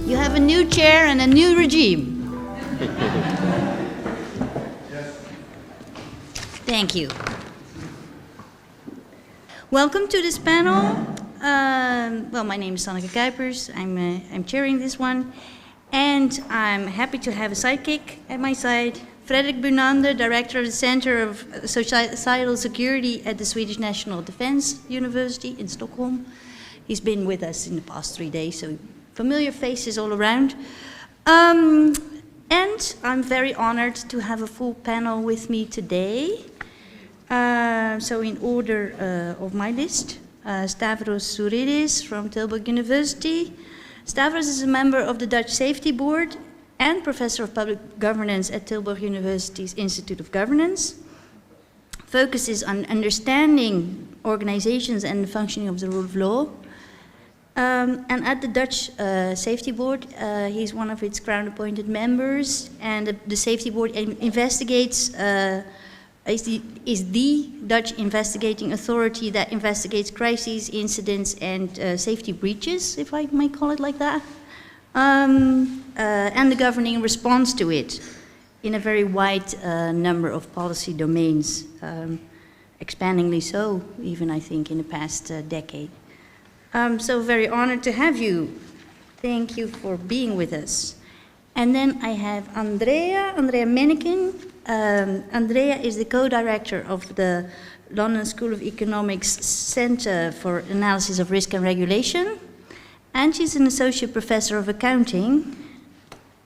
You have a new chair and a new regime. Thank you. Welcome to this panel. Well, my name is Sanneke Kuipers. I'm chairing this one. And I'm happy to have a sidekick at my side, Fredrik Bunander, Director of the Center of Societal Security at the Swedish National Defense University in Stockholm. He's been with us in the past 3 days, so familiar faces all around. And I'm very honored to have a full panel with me today. So in order of my list, Stavros Zouridis from Tilburg University. Stavros is a member of the Dutch Safety Board and Professor of Public Governance at Tilburg University's Institute of Governance. Focuses on understanding organizations and the functioning of the rule of law. And at the Dutch Safety Board, he's one of its crown-appointed members, and the Safety Board investigates, is the Dutch investigating authority that investigates crises, incidents, and safety breaches, if I may call it like that, and the governing response to it in a very wide number of policy domains, expandingly so, even I think in the past decade. So very honored to have you. Thank you for being with us. And then I have Andrea Mennicken. Andrea is the co-director of the London School of Economics Center for Analysis of Risk and Regulation. And she's an associate professor of accounting.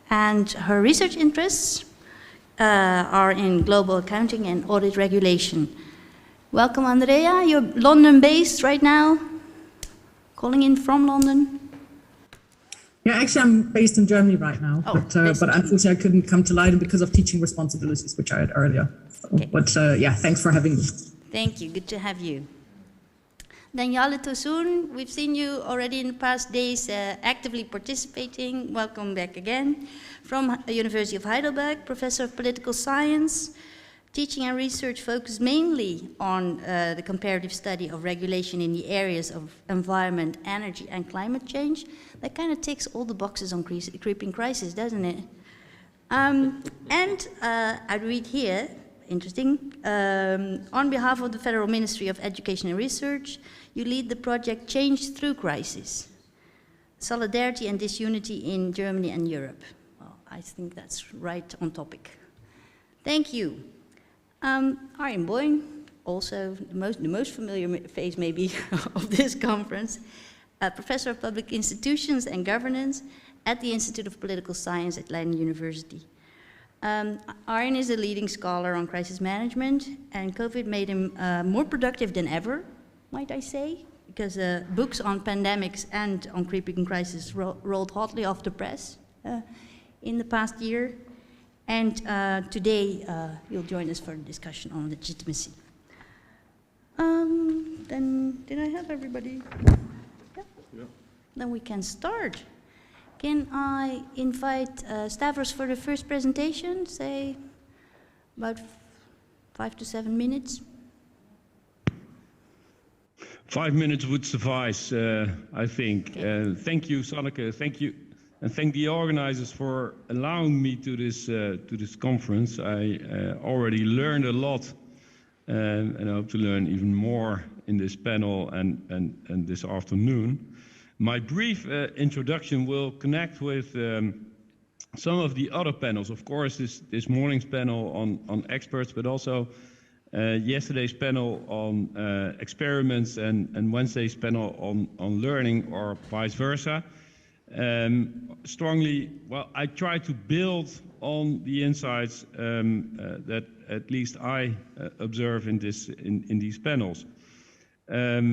And her research interests are in global accounting and audit regulation. Welcome, Andrea. You're London-based right now, calling in from London. Yeah, actually, I'm based in Germany right now, oh, but unfortunately I couldn't come to Leiden because of teaching responsibilities, which I had earlier. So, okay. But yeah, thanks for having me. Thank you, good to have you. Then Jale Tosun, we've seen you already in the past days actively participating. Welcome back again. From the University of Heidelberg, Professor of Political Science. Teaching and research focus mainly on the comparative study of regulation in the areas of environment, energy, and climate change. That kind of ticks all the boxes on creeping crisis, doesn't it? I read here, interesting, on behalf of the Federal Ministry of Education and Research, you lead the project Change Through Crisis, Solidarity and Disunity in Germany and Europe. Well, I think that's right on topic. Thank you. Arjen Boin, also the most familiar face maybe of this conference, Professor of Public Institutions and Governance at the Institute of Political Science at Leiden University. Arjen is a leading scholar on crisis management, and COVID made him more productive than ever, might I say, because books on pandemics and on creeping crisis rolled hotly off the press in the past year. And today, you'll join us for a discussion on legitimacy. Then, did I have everybody? Yeah. Yeah. Then we can start. Can I invite Stavros for the first presentation, say about 5 to 7 minutes? 5 minutes would suffice, I think. Okay. Thank you, Sanneke. Thank you. And thank the organizers for allowing me to this conference. I already learned a lot, and I hope to learn even more in this panel and this afternoon. My brief introduction will connect with some of the other panels. Of course, this morning's panel on experts, but also yesterday's panel on experiments and Wednesday's panel on learning, or vice versa. I try to build on the insights that at least I observe in these panels. I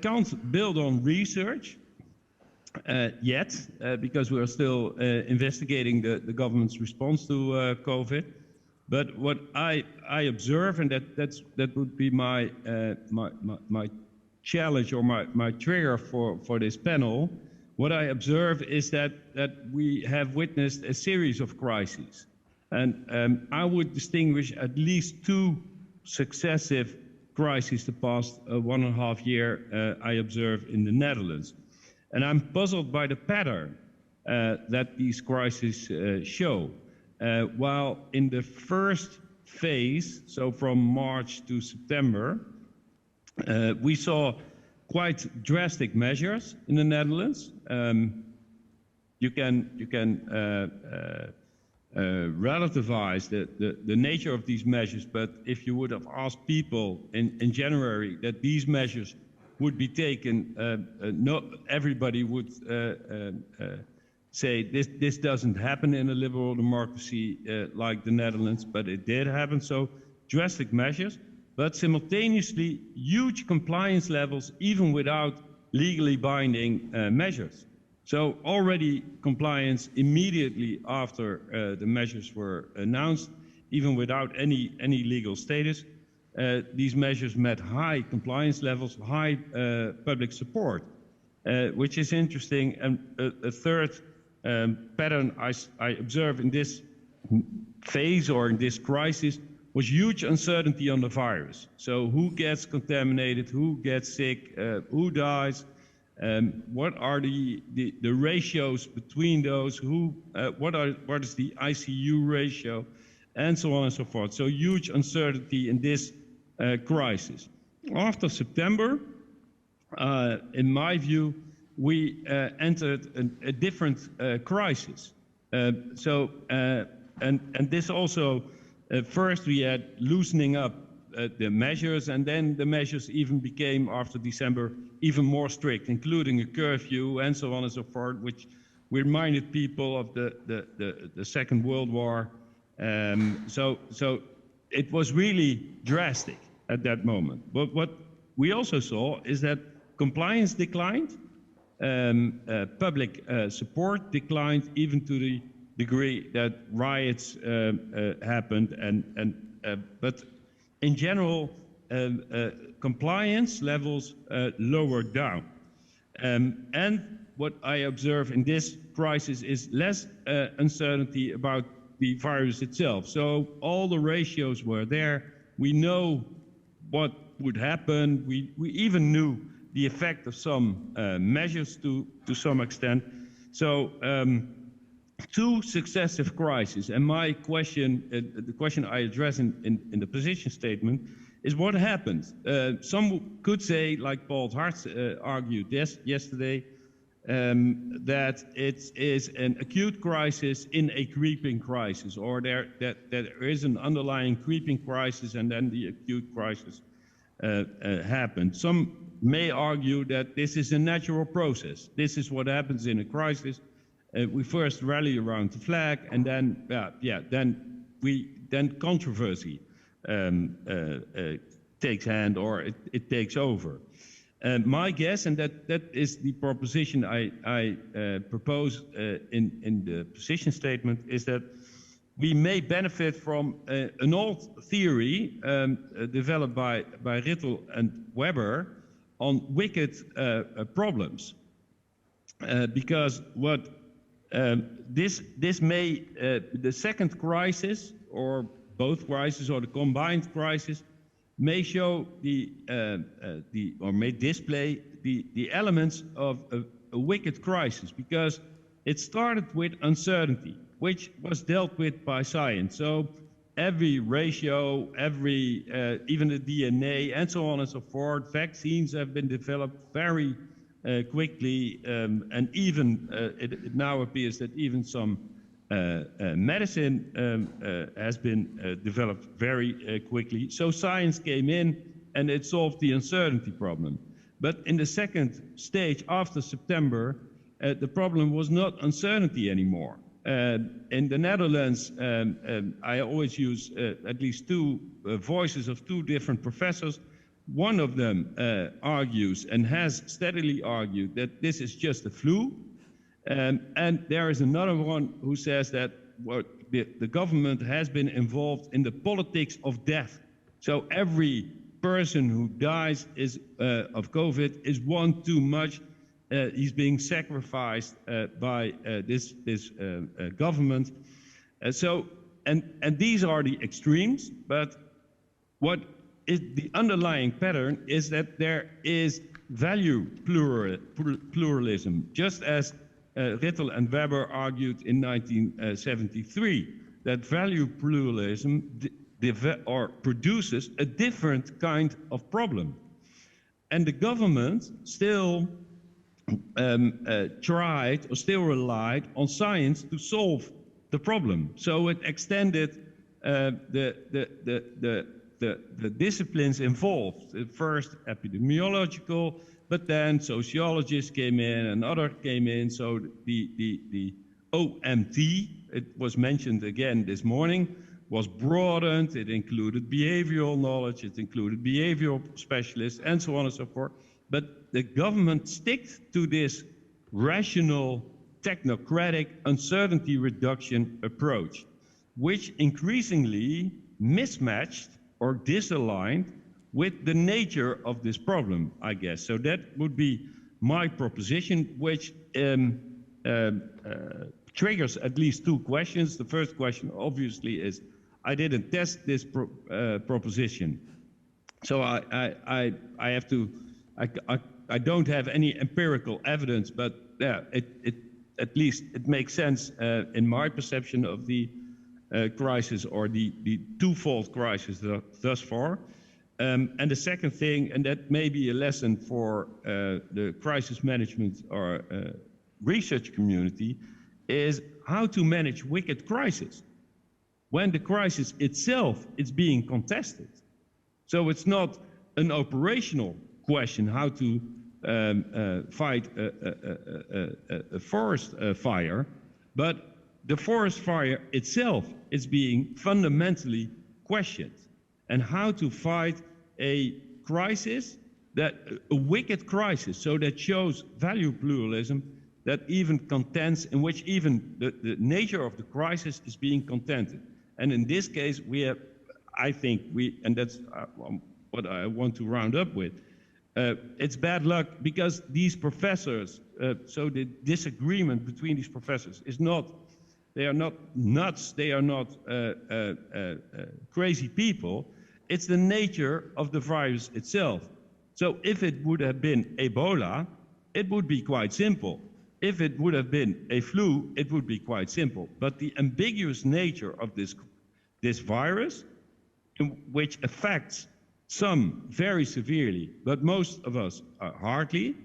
can't build on research yet because we are still investigating the government's response to COVID. But what I observe, and that would be my challenge or my trigger for this panel, what I observe is that we have witnessed a series of crises. And I would distinguish at least two successive crises the past 1.5 years I observe in the Netherlands. And I'm puzzled by the pattern that these crises show. While in the first phase, so from March to September, we saw quite drastic measures in the Netherlands. You can relativize the nature of these measures, but if you would have asked people in January that these measures would be taken, no, everybody would say this doesn't happen in a liberal democracy like the Netherlands, but it did happen. So drastic measures, but simultaneously huge compliance levels even without legally binding measures. So already compliance immediately after the measures were announced, even without any legal status. These measures met high compliance levels, high public support, which is interesting. And a third pattern I observe in this phase or in this crisis was huge uncertainty on the virus. So who gets contaminated, who gets sick, who dies, what are the ratios between those, what is the ICU ratio, and so on and so forth. So huge uncertainty in this crisis. After September, in my view, we entered a different crisis. And this also, first we had loosening up the measures, and then the measures even became, after December, even more strict, including a curfew and so on and so forth, which reminded people of the Second World War. So it was really drastic at that moment. But what we also saw is that compliance declined, public support declined, even to the degree that riots happened, but in general, compliance levels lowered down. And what I observe in this crisis is less uncertainty about the virus itself. So all the ratios were there. We know what would happen. We even knew the effect of some measures to some extent. So two successive crises. And my question, the question I address in the position statement, is what happened. Some could say, like Paul Hartz argued yesterday, that it is an acute crisis in a creeping crisis, or that there is an underlying creeping crisis and then the acute crisis happened. Some may argue that this is a natural process. This is what happens in a crisis. We first rally around the flag, and then, then controversy takes hand, or it takes over. My guess, and that is the proposition I propose in the position statement, is that we may benefit from an old theory developed by Rittel and Weber on wicked problems, because what this may the second crisis, or both crises, or the combined crisis, may show or may display the elements of a wicked crisis, because it started with uncertainty, which was dealt with by science. So every ratio, even the DNA, and so on and so forth, vaccines have been developed very quickly, and even it now appears that even some medicine has been developed very quickly. So science came in and it solved the uncertainty problem. But in the second stage, after September, the problem was not uncertainty anymore. In the Netherlands, I always use at least two voices of two different professors. One of them argues, and has steadily argued, that this is just a flu. And there is another one who says that the government has been involved in the politics of death. So every person who dies of COVID is one too much. He's being sacrificed by this government. And these are the extremes, but what is the underlying pattern is that there is value pluralism, just as Rittel and Weber argued in 1973 that value pluralism produces a different kind of problem. And the government still tried or still relied on science to solve the problem. So it extended the disciplines involved. At first epidemiological, but then sociologists came in and others came in. So the OMT, it was mentioned again this morning, was broadened. It included behavioral knowledge, it included behavioral specialists, and so on and so forth. But the government sticked to this rational, technocratic, uncertainty reduction approach, which increasingly mismatched or disaligned with the nature of this problem, I guess. So that would be my proposition, which triggers at least two questions. The first question, obviously, is I didn't test this proposition, so I have to. I don't have any empirical evidence, but yeah, at least it makes sense in my perception of the crisis, or the twofold crisis thus far. And the second thing, and that may be a lesson for the crisis management or research community, is how to manage wicked crisis when the crisis itself is being contested. So it's not an operational question how to fight a forest fire, but the forest fire itself is being fundamentally questioned, and how to fight a crisis, a wicked crisis, so that shows value pluralism, that even contends, in which even the nature of the crisis is being contended. And in this case, we have, I think and that's what I want to round up with, it's bad luck because these professors, so the disagreement between these professors is not, they are not nuts, they are not crazy people. It's the nature of the virus itself. So if it would have been Ebola, it would be quite simple. If it would have been a flu, it would be quite simple. But the ambiguous nature of this virus, which affects some very severely, but most of us hardly,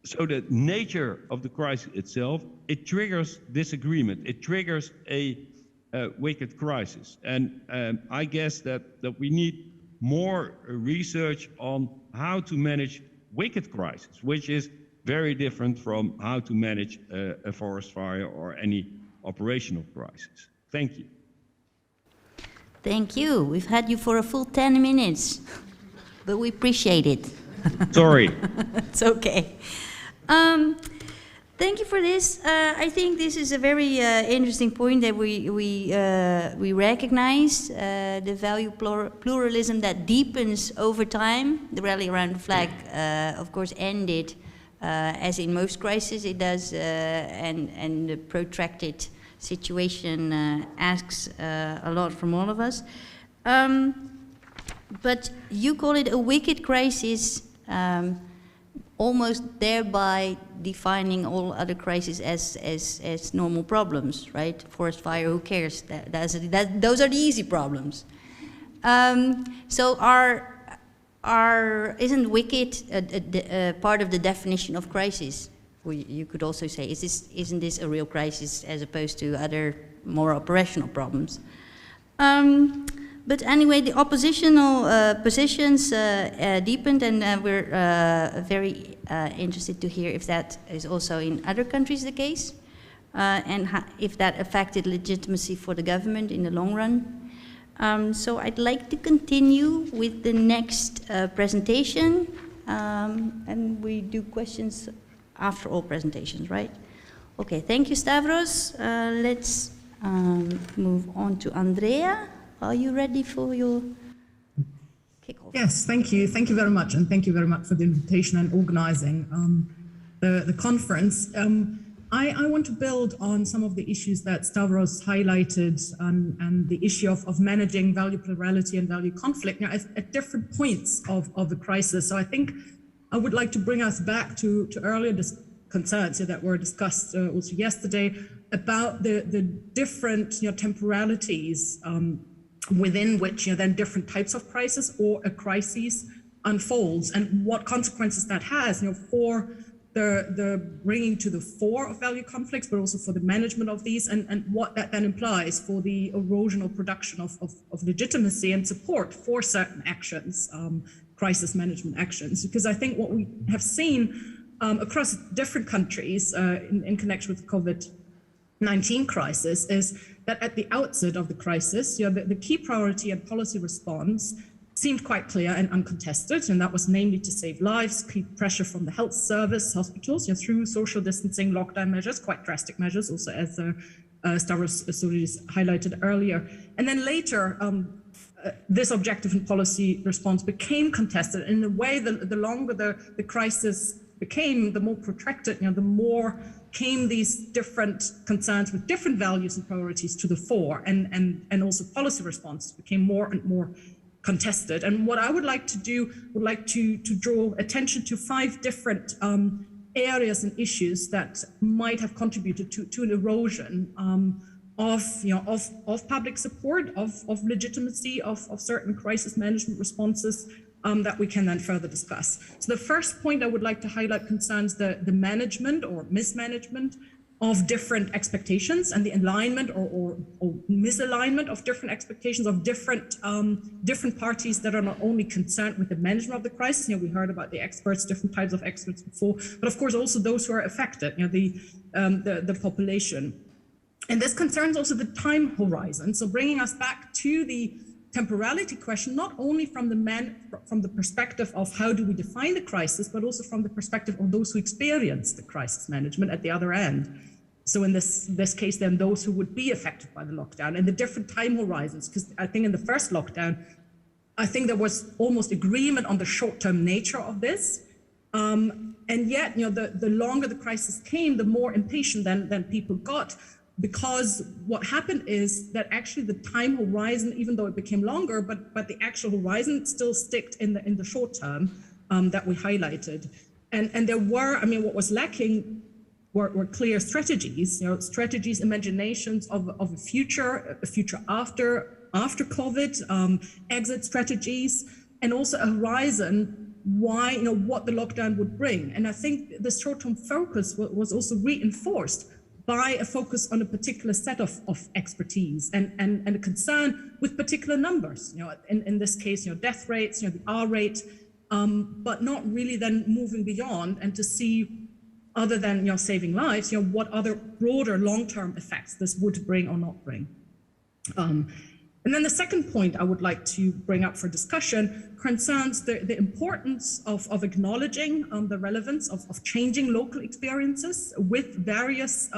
so the nature of the crisis itself, it triggers disagreement. It triggers a wicked crisis. And I guess that we need more research on how to manage wicked crisis, which is very different from how to manage a forest fire or any operational crisis. Thank you. Thank you. We've had you for a full 10 minutes, but we appreciate it. Sorry. It's okay. Thank you for this. I think this is a very interesting point that we recognize the value pluralism that deepens over time. The rally around the flag, of course, ended as in most crises it does, and the protracted situation asks a lot from all of us. But you call it a wicked crisis, almost thereby defining all other crises as normal problems, right? Forest fire, who cares? Those are the easy problems. So isn't wicked a part of the definition of crisis? You could also say, isn't this a real crisis as opposed to other more operational problems? But anyway, the oppositional positions deepened, and we're very interested to hear if that is also in other countries the case, and if that affected legitimacy for the government in the long run. So I'd like to continue with the next presentation, and we do questions after all presentations, right? Okay, thank you, Stavros. Let's move on to Andrea. Are you ready for your kickoff? Yes, thank you. Thank you very much. And thank you very much for the invitation and organizing the conference. I want to build on some of the issues that Stavros highlighted, and the issue of managing value plurality and value conflict, at different points of the crisis. So I think I would like to bring us back to earlier concerns that were discussed also yesterday about the different temporalities within which then different types of crisis or a crisis unfolds, and what consequences that has for the bringing to the fore of value conflicts, but also for the management of these, and what that then implies for the erosion or production of legitimacy and support for certain actions, crisis management actions. Because I think what we have seen across different countries in connection with the COVID-19 crisis is that at the outset of the crisis, the key priority and policy response seemed quite clear and uncontested, and that was namely to save lives, keep pressure from the health service, hospitals, through social distancing, lockdown measures, quite drastic measures, also as Stavros Zouridis highlighted earlier. And then later, this objective and policy response became contested. In a way, the longer the crisis became, the more protracted, the more came these different concerns with different values and priorities to the fore, and also policy responses became more and more contested. And what I would like to do, to draw attention to 5 different areas and issues that might have contributed to an erosion of public support, of legitimacy, of certain crisis management responses that we can then further discuss. So the first point I would like to highlight concerns the management or mismanagement of different expectations and the alignment or misalignment of different expectations of different parties that are not only concerned with the management of the crisis. We heard about the experts, different types of experts before, but of course also those who are affected, the population. And this concerns also the time horizon. So bringing us back to the temporality question, not only from the perspective of how do we define the crisis, but also from the perspective of those who experience the crisis management at the other end. So in this case, then those who would be affected by the lockdown and the different time horizons, because I think in the first lockdown, I think there was almost agreement on the short-term nature of this. And yet, the longer the crisis came, the more impatient then people got, because what happened is that actually the time horizon, even though it became longer, but the actual horizon still sticked in the short term that we highlighted. And there were, what was lacking were clear strategies, strategies, imaginations of a future after COVID, exit strategies, and also a horizon what the lockdown would bring. And I think the short-term focus was also reinforced by a focus on a particular set of expertise and a concern with particular numbers, in this case, death rates, the R rate, but not really then moving beyond and to see, other than saving lives, what other broader long-term effects this would bring or not bring. And then the second point I would like to bring up for discussion concerns the importance of acknowledging the relevance of changing local experiences with various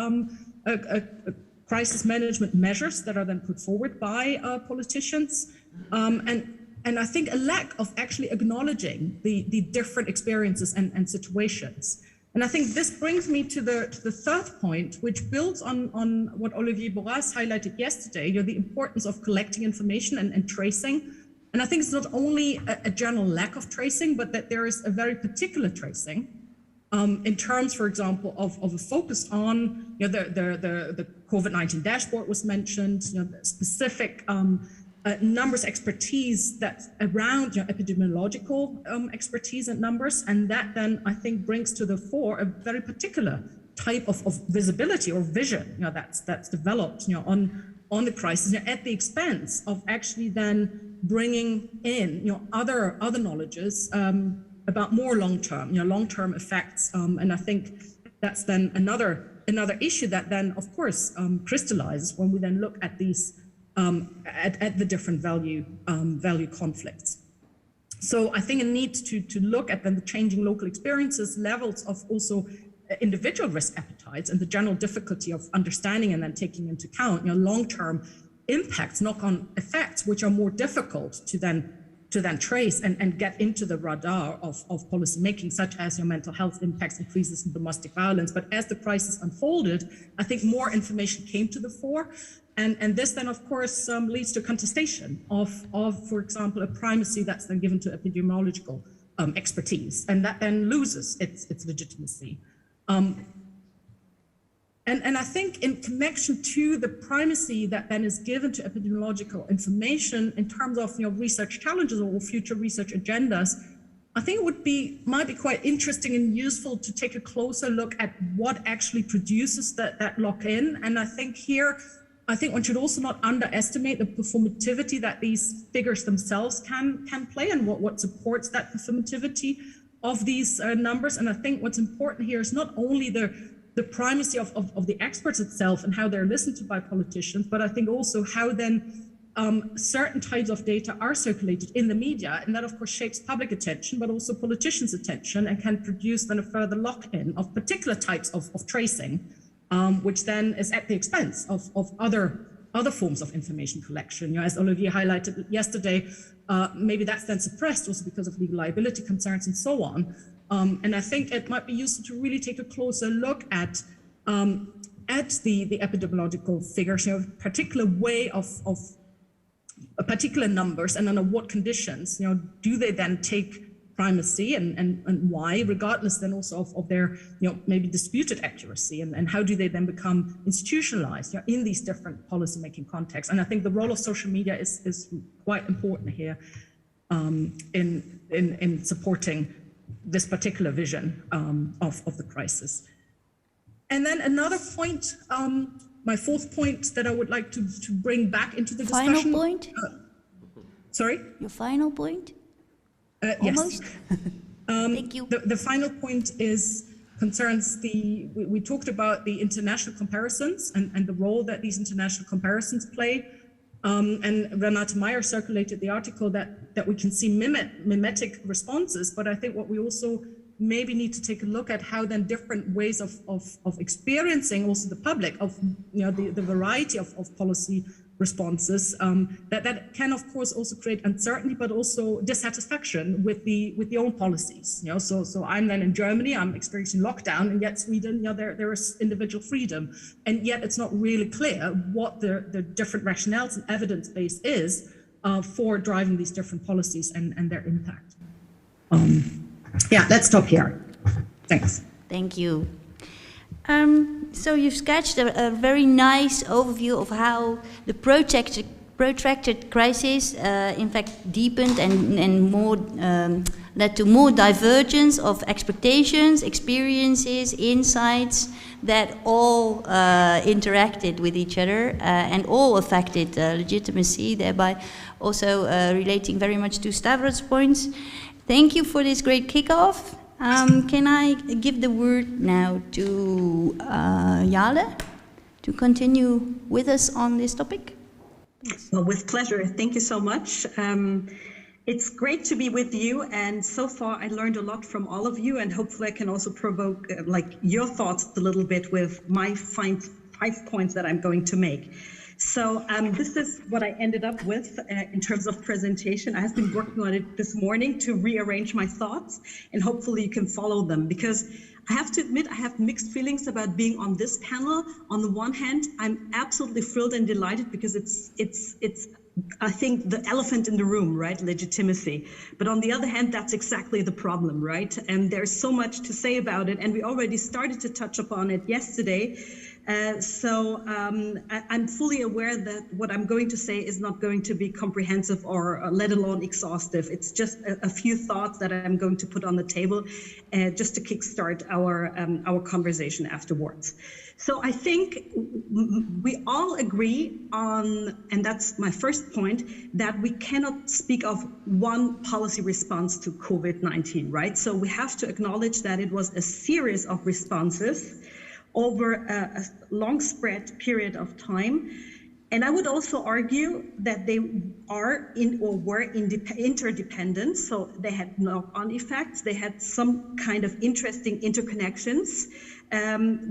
crisis management measures that are then put forward by politicians. And I think a lack of actually acknowledging the different experiences and situations. And I think this brings me to the third point, which builds on what Olivier Boras highlighted yesterday, the importance of collecting information and tracing. And I think it's not only a general lack of tracing, but that there is a very particular tracing in terms, for example, of a focus on the COVID-19 dashboard was mentioned, the specific numbers expertise that's around epidemiological expertise and numbers, and that then I think brings to the fore a very particular type of visibility or vision that's developed on the crisis at the expense of actually then bringing in other knowledges about more long-term effects, and I think that's then another issue that then of course crystallizes when we then look at these at the different value conflicts. So I think it needs to look at then the changing local experiences, levels of also individual risk appetites, and the general difficulty of understanding and then taking into account long-term impacts, knock-on effects, which are more difficult to then trace and get into the radar of policy making, such as mental health impacts, increases in domestic violence. But as the crisis unfolded, I think more information came to the fore. And this then, of course, leads to contestation of, for example, a primacy that's then given to epidemiological expertise, and that then loses its legitimacy. And I think in connection to the primacy that then is given to epidemiological information in terms of research challenges or future research agendas, I think it might be quite interesting and useful to take a closer look at what actually produces that lock-in. And I think one should also not underestimate the performativity that these figures themselves can play, and what supports that performativity of these numbers. And I think what's important here is not only the primacy of the experts itself and how they're listened to by politicians, but I think also how then certain types of data are circulated in the media, and that of course shapes public attention, but also politicians' attention, and can produce then a further lock-in of particular types of tracing, which then is at the expense of other forms of information collection. As Olivier highlighted yesterday, maybe that's then suppressed also because of legal liability concerns and so on. And I think it might be useful to really take a closer look at the epidemiological figures, particular way of particular numbers, and under what conditions, do they then take primacy, and why, regardless then also of their, maybe disputed accuracy, and how do they then become institutionalized in these different policymaking contexts. And I think the role of social media is quite important here in supporting this particular vision of the crisis. And then another point, my fourth point that I would like to bring back into the discussion. Final point? Sorry? Your final point? Yes. Thank you. The final point concerns we talked about the international comparisons and the role that these international comparisons play. And Renate Meyer circulated the article that we can see mimetic responses, but I think what we also maybe need to take a look at how then different ways of experiencing also the public of the variety of policy responses that can of course also create uncertainty, but also dissatisfaction with the own policies. So I'm then in Germany, I'm experiencing lockdown, and yet Sweden, there is individual freedom, and yet it's not really clear what the different rationales and evidence base is for driving these different policies and their impact. Let's stop here. Thanks. Thank you. So you've sketched a very nice overview of how the protracted crisis, in fact, deepened and more led to more divergence of expectations, experiences, insights that all interacted with each other and all affected legitimacy, thereby also relating very much to Stavros' points. Thank you for this great kickoff. Can I give the word now to Jale to continue with us on this topic? Well, with pleasure. Thank you so much. It's great to be with you, and so far I learned a lot from all of you, and hopefully I can also provoke your thoughts a little bit with my 5 points that I'm going to make. So this is what I ended up with in terms of presentation. I have been working on it this morning to rearrange my thoughts, and hopefully you can follow them, because I have to admit I have mixed feelings about being on this panel. On the one hand, I'm absolutely thrilled and delighted because it's I think the elephant in the room, right? Legitimacy. But on the other hand, that's exactly the problem, right? And there's so much to say about it, and we already started to touch upon it yesterday. So I'm fully aware that what I'm going to say is not going to be comprehensive or let alone exhaustive. It's just a few thoughts that I'm going to put on the table just to kickstart our conversation afterwards. So I think we all agree on, and that's my first point, that we cannot speak of one policy response to COVID-19, right? So we have to acknowledge that it was a series of responses over a long spread period of time. And I would also argue that they are were interdependent. So they had knock-on effects. They had some kind of interesting interconnections,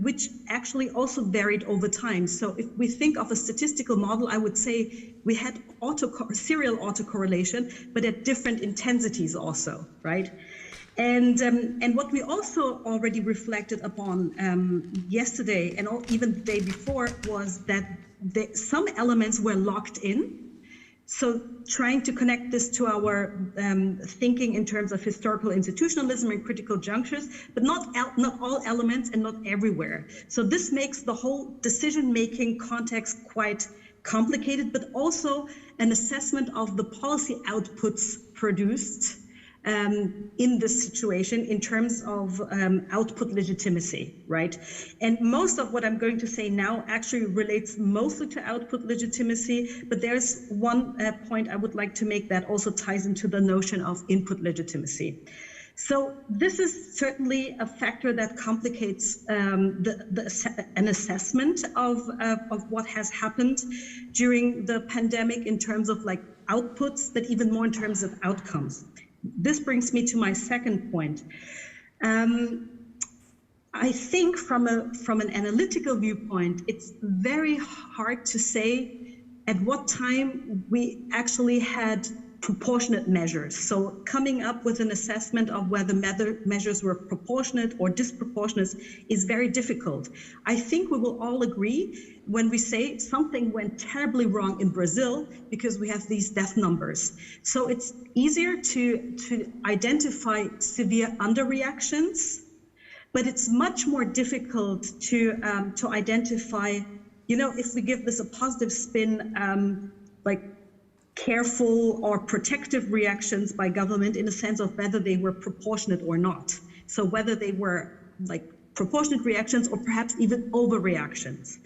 which actually also varied over time. So if we think of a statistical model, I would say we had serial autocorrelation, but at different intensities also, right? And what we also already reflected upon yesterday and even the day before was that some elements were locked in. So trying to connect this to our thinking in terms of historical institutionalism and critical junctures, but not all elements and not everywhere. So this makes the whole decision-making context quite complicated, but also an assessment of the policy outputs produced in this situation in terms of output legitimacy, right? And most of what I'm going to say now actually relates mostly to output legitimacy, but there's one point I would like to make that also ties into the notion of input legitimacy. So this is certainly a factor that complicates an assessment of what has happened during the pandemic in terms of like outputs, but even more in terms of outcomes. This brings me to my second point. I think from an analytical viewpoint, it's very hard to say at what time we actually had proportionate measures. So coming up with an assessment of whether measures were proportionate or disproportionate is very difficult. I think we will all agree when we say something went terribly wrong in Brazil because we have these death numbers. So it's easier to identify severe underreactions, but it's much more difficult to identify, you know, if we give this a positive spin, like careful or protective reactions by government in a sense of whether they were proportionate or not. So whether they were like proportionate reactions or perhaps even overreactions.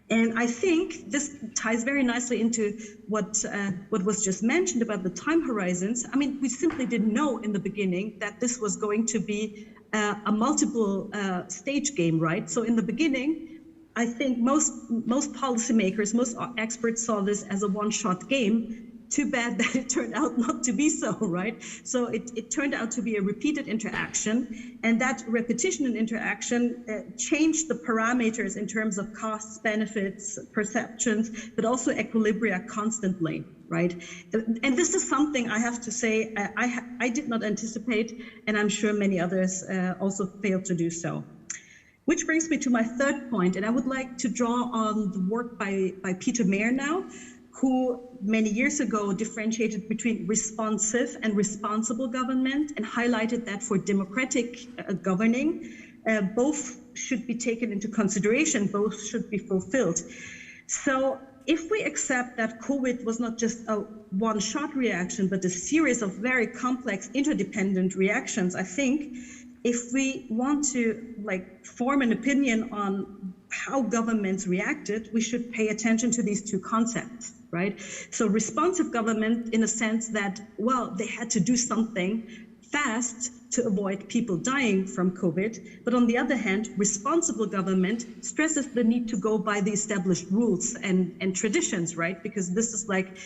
And I think this ties very nicely into what was just mentioned about the time horizons. I mean, we simply didn't know in the beginning that this was going to be a multiple stage game, right? So in the beginning, I think most policymakers, most experts saw this as a one-shot game. Too bad that it turned out not to be so, right? So it turned out to be a repeated interaction, and that repetition and interaction changed the parameters in terms of costs, benefits, perceptions, but also equilibria constantly, right? And this is something I have to say I did not anticipate, and I'm sure many others also failed to do so. Which brings me to my third point, and I would like to draw on the work by Peter Mayer now, who many years ago differentiated between responsive and responsible government and highlighted that for democratic governing, both should be taken into consideration, both should be fulfilled. So if we accept that COVID was not just a one-shot reaction, but a series of very complex interdependent reactions, I think if we want to like form an opinion on how governments reacted, we should pay attention to these two concepts, right? So responsive government in a sense that, well, they had to do something fast to avoid people dying from COVID. But on the other hand, responsible government stresses the need to go by the established rules and traditions, right? Because this is like,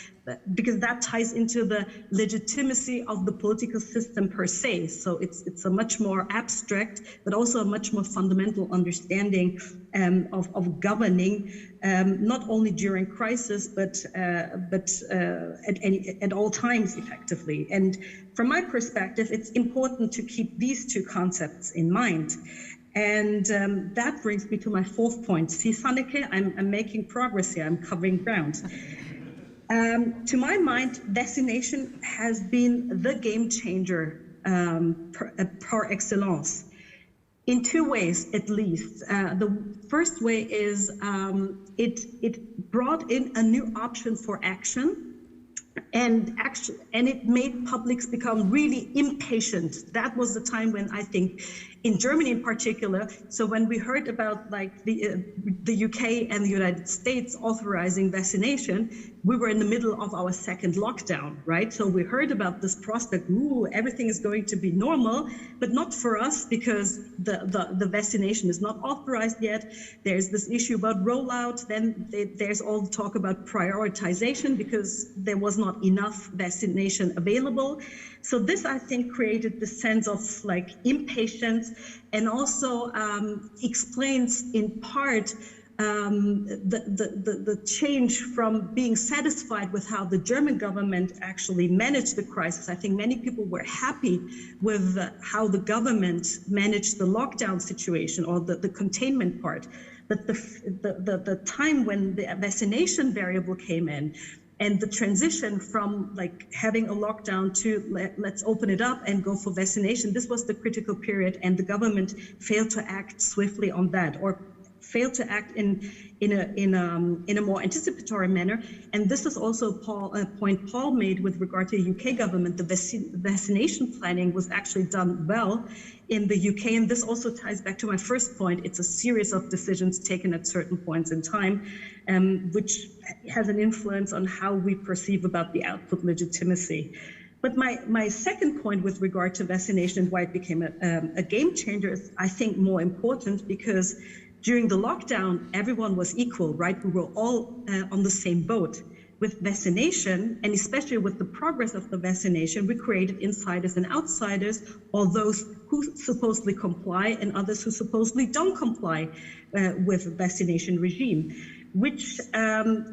because that ties into the legitimacy of the political system per se. So it's a much more abstract, but also a much more fundamental understanding of governing, not only during crisis, but at all times effectively. And from my perspective, it's important to keep these two concepts in mind. And that brings me to my fourth point. See, Sanneke, I'm making progress here, I'm covering ground. To my mind, vaccination has been the game changer par excellence. In two ways, at least. The first way is it brought in a new option for action, and it made publics become really impatient. That was the time when I think, in Germany in particular, so when we heard about like the UK and the United States authorizing vaccination, we were in the middle of our second lockdown, right? So we heard about this prospect, ooh, everything is going to be normal, but not for us because the vaccination is not authorized yet. There's this issue about rollout. Then there's all the talk about prioritization because there was not enough vaccination available. So this, I think, created the sense of like impatience, and also explains in part the change from being satisfied with how the German government actually managed the crisis. I think many people were happy with how the government managed the lockdown situation or the containment part. But the time when the vaccination variable came in, And the transition from like having a lockdown to let's open it up and go for vaccination, this was the critical period, and the government failed to act swiftly on that, or failed to act in a more anticipatory manner. And this is also a point Paul made with regard to the UK government. The vaccination planning was actually done well in the UK, and this also ties back to my first point. It's a series of decisions taken at certain points in time, which has an influence on how we perceive about the output legitimacy. But my second point with regard to vaccination and why it became a game changer is, I think, more important, because during the lockdown, everyone was equal, right? We were all on the same boat. With vaccination, and especially with the progress of the vaccination, we created insiders and outsiders, all those who supposedly comply and others who supposedly don't comply with the vaccination regime, which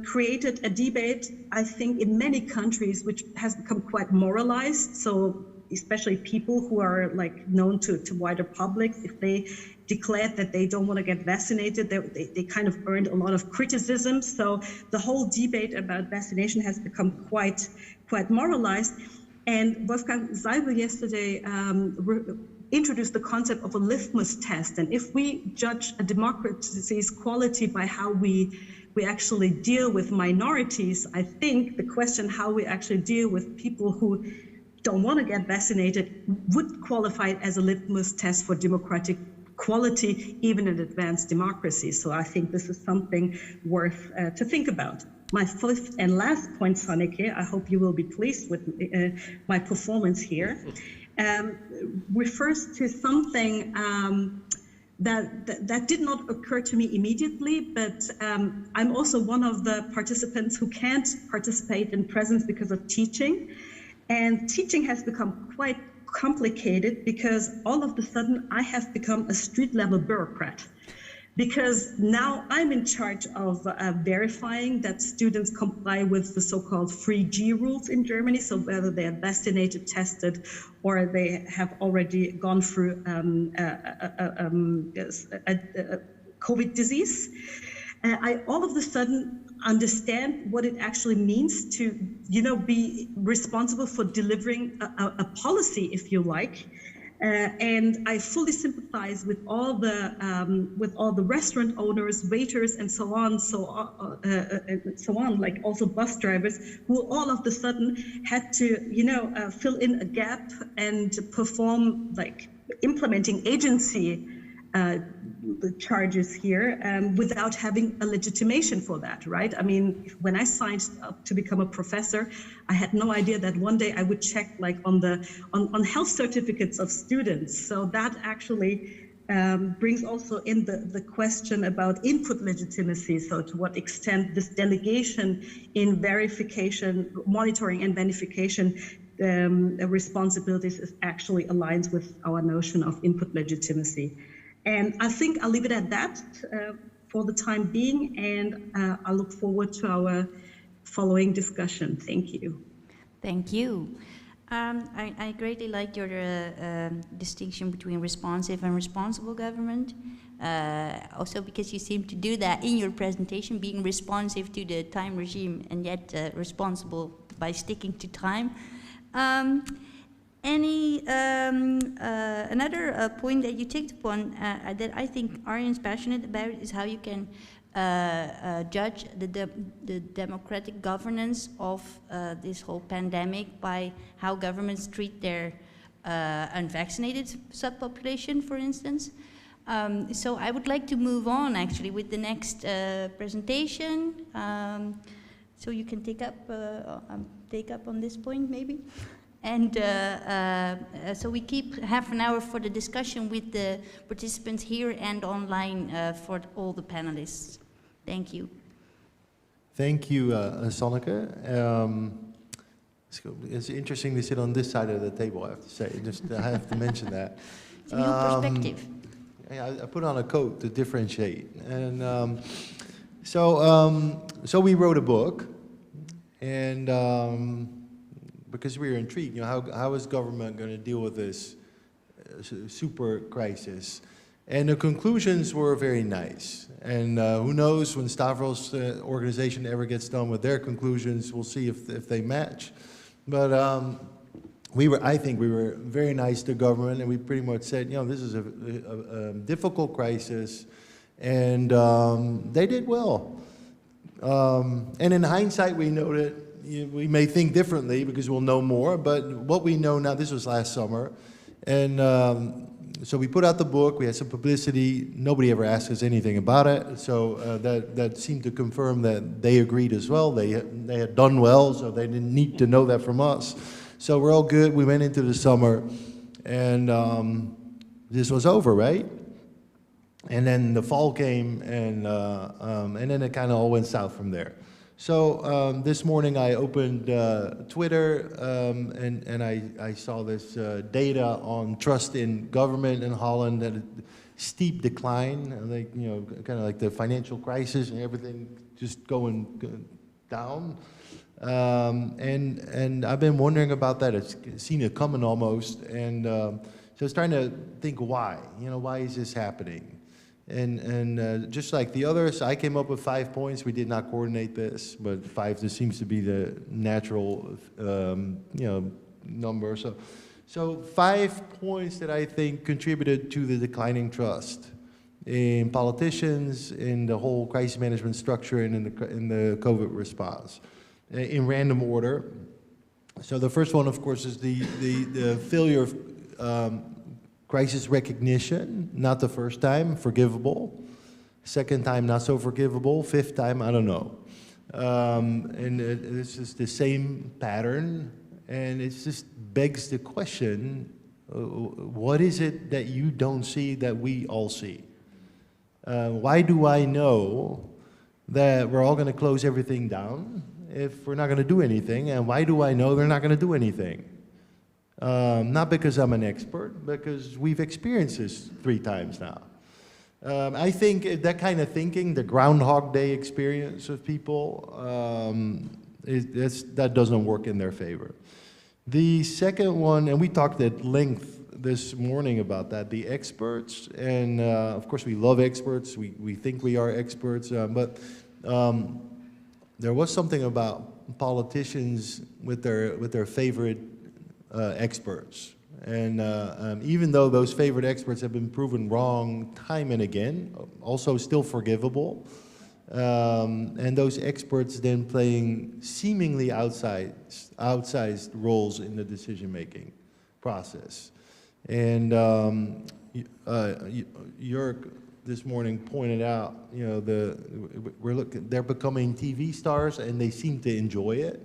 created a debate, I think, in many countries, which has become quite moralized. So especially people who are like known to wider public, if they declared that they don't want to get vaccinated, they kind of earned a lot of criticism. So the whole debate about vaccination has become quite moralized. And Wolfgang Seibel yesterday introduced the concept of a litmus test. And if we judge a democracy's quality by how we actually deal with minorities, I think the question how we actually deal with people who don't want to get vaccinated would qualify as a litmus test for democratic quality, even in advanced democracy. So I think this is something worth to think about. My fifth and last point, Sanneke, I hope you will be pleased with my performance here, refers to something that did not occur to me immediately, but I'm also one of the participants who can't participate in presence because of teaching. And teaching has become quite complicated because all of a sudden I have become a street level bureaucrat, because now I'm in charge of verifying that students comply with the so-called 3G rules in Germany. So whether they are vaccinated, tested, or they have already gone through COVID disease. I all of a sudden understand what it actually means to, be responsible for delivering a policy, if you like. And I fully sympathize with all the restaurant owners, waiters, and so on, like also bus drivers, who all of a sudden had to, fill in a gap and perform like implementing agency charges here without having a legitimation for that, right? I mean, when I signed up to become a professor, I had no idea that one day I would check like on health certificates of students. So that actually brings also in the question about input legitimacy. So to what extent this delegation in verification, monitoring and verification responsibilities is actually aligns with our notion of input legitimacy. And I think I'll leave it at that for the time being, and I look forward to our following discussion. Thank you. Thank you. I greatly like your distinction between responsive and responsible government. Also because you seem to do that in your presentation, being responsive to the time regime and yet responsible by sticking to time. Another point that you take upon that I think Arjen's passionate about is how you can judge the democratic governance of this whole pandemic by how governments treat their unvaccinated subpopulation, for instance. So I would like to move on actually with the next presentation. So you can take up on this point maybe. And so we keep half an hour for the discussion with the participants here and online for all the panelists. Thank you. Thank you, Sanneke. It's interesting to sit on this side of the table, I have to say. I have to mention that. It's a new perspective. Yeah, I put on a coat to differentiate. And so we wrote a book, and because we were intrigued, how is government going to deal with this super crisis? And the conclusions were very nice. And who knows, when Stavros' organization ever gets done with their conclusions, we'll see if they match. But I think we were very nice to government, and we pretty much said, this is a difficult crisis, and they did well. And in hindsight, we know that we may think differently because we'll know more, but what we know now, this was last summer, and so we put out the book, we had some publicity, nobody ever asked us anything about it, so that seemed to confirm that they agreed as well. They had done well, so they didn't need to know that from us. So we're all good. We went into the summer, and this was over, right? And then the fall came, and then it kind of all went south from there. So this morning I opened Twitter, and I saw this data on trust in government in Holland, that a steep decline, like, kind of like the financial crisis and everything just going down. And I've been wondering about that. I've seen it coming almost, and so I was trying to think why. Why is this happening? And just like the others, I came up with 5 points. We did not coordinate this, but 5 just seems to be the natural, number. So 5 points that I think contributed to the declining trust in politicians, in the whole crisis management structure, and in the COVID response, in random order. So the first one, of course, is the failure of crisis recognition. Not the first time, forgivable. Second time, not so forgivable. Fifth time, I don't know. And this is the same pattern, and it just begs the question, what is it that you don't see that we all see? Why do I know that we're all going to close everything down if we're not going to do anything? And why do I know they're not going to do anything? Not because I'm an expert, because we've experienced this 3 times now. I think that kind of thinking, the Groundhog Day experience of people, that doesn't work in their favor. The second one, and we talked at length this morning about that, the experts, and of course we love experts, we think we are experts, but there was something about politicians with their favorite experts. And even though those favorite experts have been proven wrong time and again, also still forgivable, and those experts then playing seemingly outsized roles in the decision-making process. And Jörg this morning pointed out, they're becoming TV stars and they seem to enjoy it.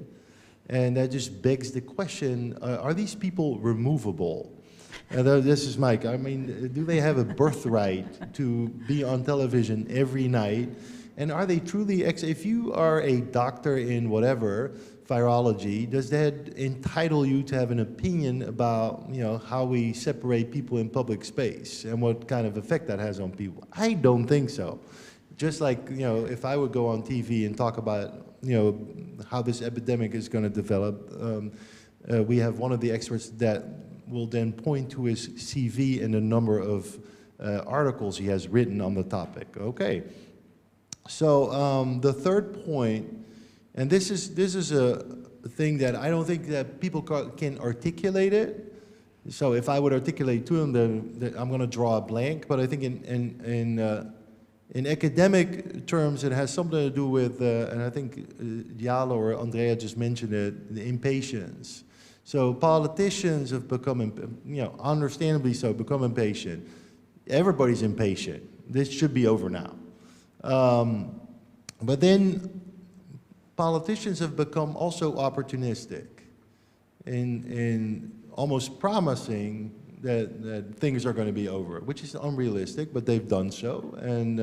And that just begs the question, are these people removable? This is Mike. I mean, do they have a birthright to be on television every night? And are they truly, if you are a doctor in whatever, virology, does that entitle you to have an opinion about, how we separate people in public space and what kind of effect that has on people? I don't think so. Just like, if I would go on TV and talk about, how this epidemic is going to develop, we have one of the experts that will then point to his CV and the number of articles he has written on the topic. Okay. So the third point, and this is a thing that I don't think that people can articulate it. So if I would articulate to them, then I'm going to draw a blank. But I think in academic terms, it has something to do with, and I think Jale or Andrea just mentioned it, the impatience. So politicians have become, understandably so, become impatient. Everybody's impatient. This should be over now. But then politicians have become also opportunistic in almost promising that things are going to be over, which is unrealistic, but they've done so. And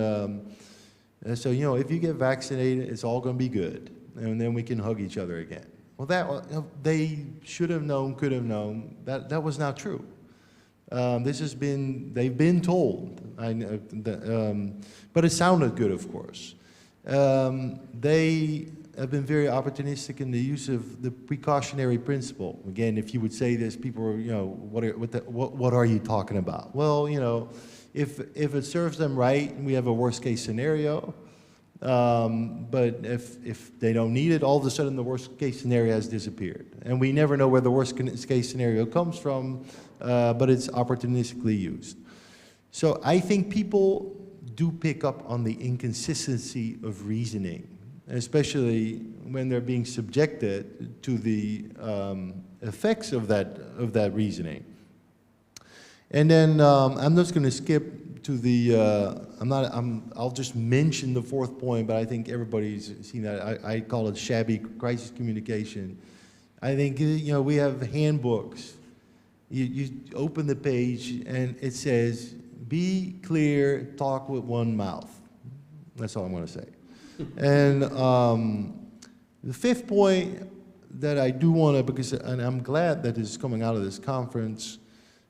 so, if you get vaccinated, it's all going to be good, and then we can hug each other again. Well, they should have known, could have known, that was not true. They've been told, but it sounded good, of course. They have been very opportunistic in the use of the precautionary principle. Again, if you would say this, people are, what are you talking about? Well, if it serves them right, we have a worst case scenario. But if they don't need it, all of a sudden the worst case scenario has disappeared. And we never know where the worst case scenario comes from, but it's opportunistically used. So I think people do pick up on the inconsistency of reasoning, especially when they're being subjected to the effects of that reasoning. And then I'm just going to skip to the, I'll just mention the fourth point, but I think everybody's seen that. I call it shabby crisis communication. I think, we have handbooks. You open the page and it says, be clear, talk with one mouth. That's all I'm going to say. And the fifth point that I do want to, and I'm glad that this is coming out of this conference,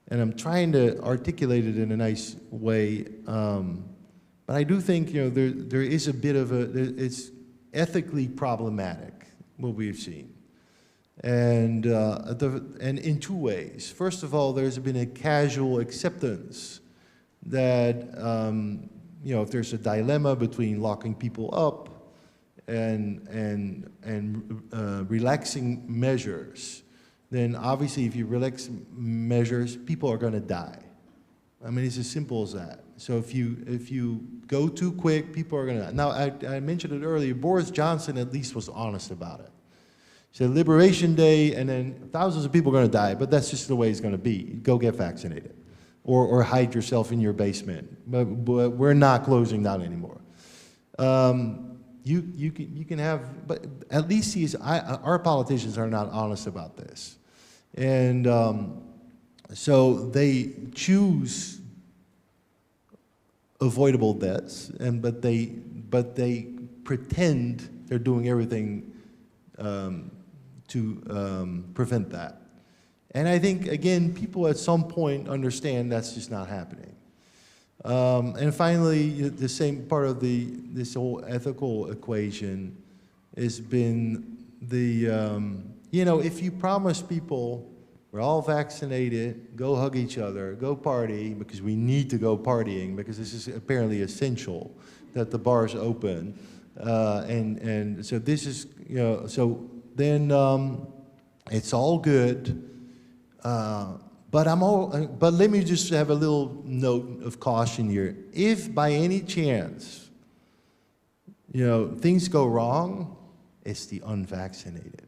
and I'm trying to articulate it in a nice way, but I do think, there is a bit of it's ethically problematic, what we've seen. And in two ways. First of all, there's been a casual acceptance that, if there's a dilemma between locking people up and relaxing measures, then obviously if you relax measures, people are going to die. I mean, it's as simple as that. So if you go too quick, people are going to die. Now, I mentioned it earlier, Boris Johnson at least was honest about it. He said Liberation Day, and then thousands of people are going to die, but that's just the way it's going to be. Go get vaccinated. Or hide yourself in your basement. But we're not closing down anymore. You can have, but at least our politicians are not honest about this. And so they choose avoidable deaths, but they pretend they're doing everything to prevent that. And I think, again, people at some point understand that's just not happening. And finally, the same part of this whole ethical equation has been if you promise people, we're all vaccinated, go hug each other, go party, because we need to go partying, because this is apparently essential that the bars open. And so this is, so then it's all good. But let me just have a little note of caution here. If by any chance, things go wrong, it's the unvaccinated.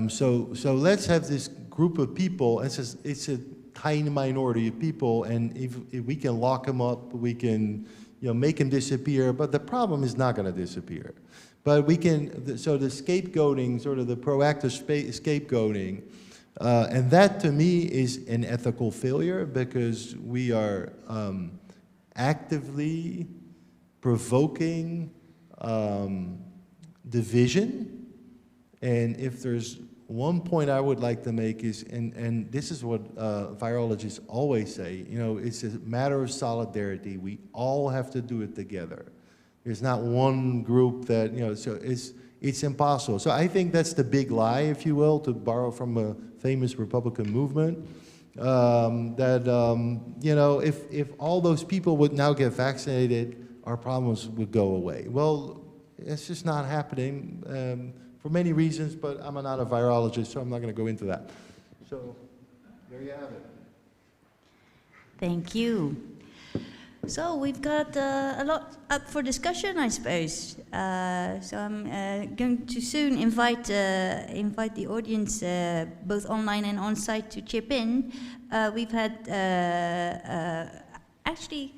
So let's have this group of people. It's a tiny minority of people, and if we can lock them up, we can, make them disappear. But the problem is not going to disappear. But we can. So the scapegoating, sort of the proactive scapegoating. And that, to me, is an ethical failure, because we are actively provoking division. And if there's one point I would like to make is, and this is what virologists always say, it's a matter of solidarity. We all have to do it together. There's not one group that, so it's impossible. So I think that's the big lie, if you will, to borrow from a famous Republican movement, if all those people would now get vaccinated, our problems would go away. Well, it's just not happening for many reasons, but I'm not a virologist, so I'm not going to go into that. So there you have it. Thank you. So we've got a lot up for discussion, I suppose. So I'm going to soon invite the audience, both online and on-site, to chip in. We've had actually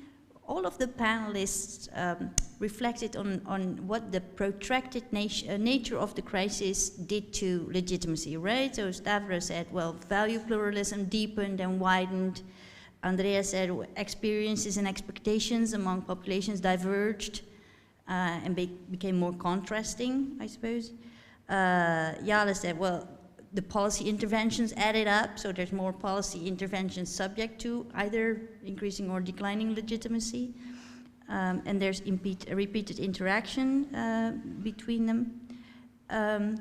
all of the panelists reflected on what the protracted nature of the crisis did to legitimacy, right? So Stavros said, well, value pluralism deepened and widened. Andrea said experiences and expectations among populations diverged and became more contrasting, I suppose. Jale said, well, the policy interventions added up, so there's more policy interventions subject to either increasing or declining legitimacy. And there's repeated interaction between them. And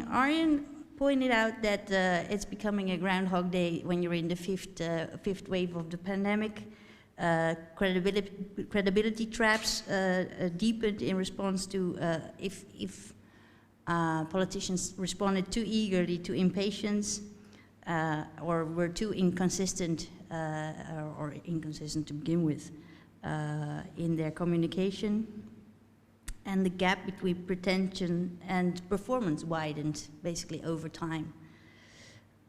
Arjen pointed out that it's becoming a Groundhog Day when you're in the fifth wave of the pandemic. credibility traps deepened in response to if politicians responded too eagerly to impatience or were too inconsistent or inconsistent to begin with in their communication. And the gap between pretension and performance widened basically over time.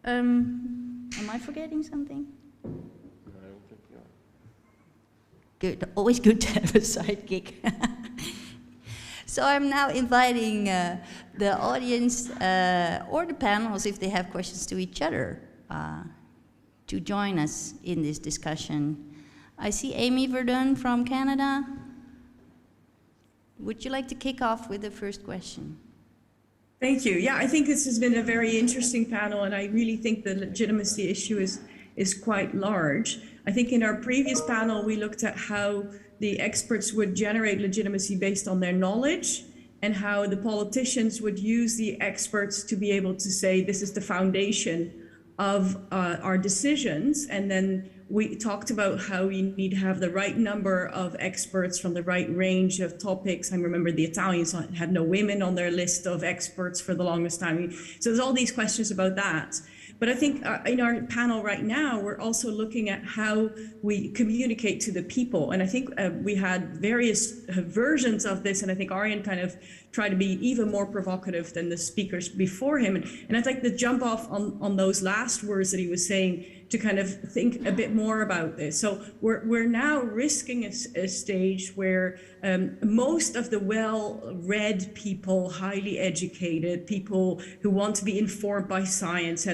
Am I forgetting something? I don't think you are. Good, always good to have a sidekick. So I'm now inviting the audience or the panels, if they have questions to each other, to join us in this discussion. I see Amy Verdun from Canada. Would you like to kick off with the first question? Thank you. Yeah, I think this has been a very interesting panel, and I really think the legitimacy issue is quite large. I think in our previous panel, we looked at how the experts would generate legitimacy based on their knowledge and how the politicians would use the experts to be able to say, this is the foundation of our decisions. And then we talked about how we need to have the right number of experts from the right range of topics. I remember the Italians had no women on their list of experts for the longest time. So there's all these questions about that. But I think in our panel right now, we're also looking at how we communicate to the people. And I think we had various versions of this. And I think Arjen kind of tried to be even more provocative than the speakers before him. And I'd like to jump off on those last words that he was saying to kind of think a bit more about this. So we're now risking a stage where most of the well-read people, highly educated people who want to be informed by science,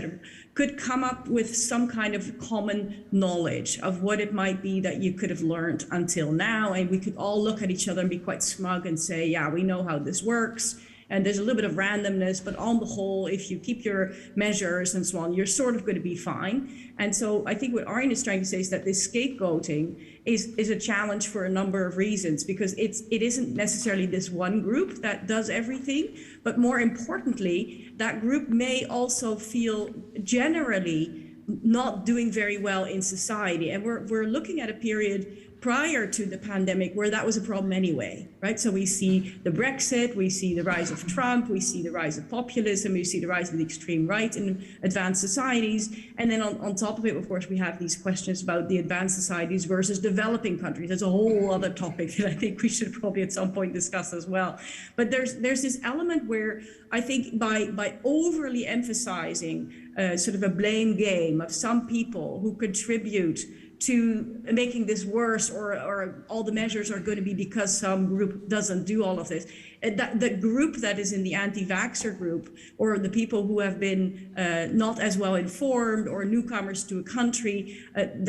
could come up with some kind of common knowledge of what it might be that you could have learned until now. And we could all look at each other and be quite smug and say, yeah, we know how this works. And there's a little bit of randomness, but on the whole, if you keep your measures and so on, you're sort of going to be fine. And so I think what Arjen is trying to say is that this scapegoating is a challenge for a number of reasons, because it isn't necessarily this one group that does everything, but more importantly, that group may also feel generally not doing very well in society. And we're looking at a period prior to the pandemic where that was a problem anyway, right? So we see the Brexit, we see the rise of Trump, we see the rise of populism, we see the rise of the extreme right in advanced societies. And then on top of it, of course, we have these questions about the advanced societies versus developing countries. That's a whole other topic that I think we should probably at some point discuss as well. But there's this element where I think by overly emphasizing sort of a blame game of some people who contribute to making this worse, or all the measures are going to be because some group doesn't do all of this. The group that is in the anti-vaxxer group, or the people who have been not as well informed, or newcomers to a country,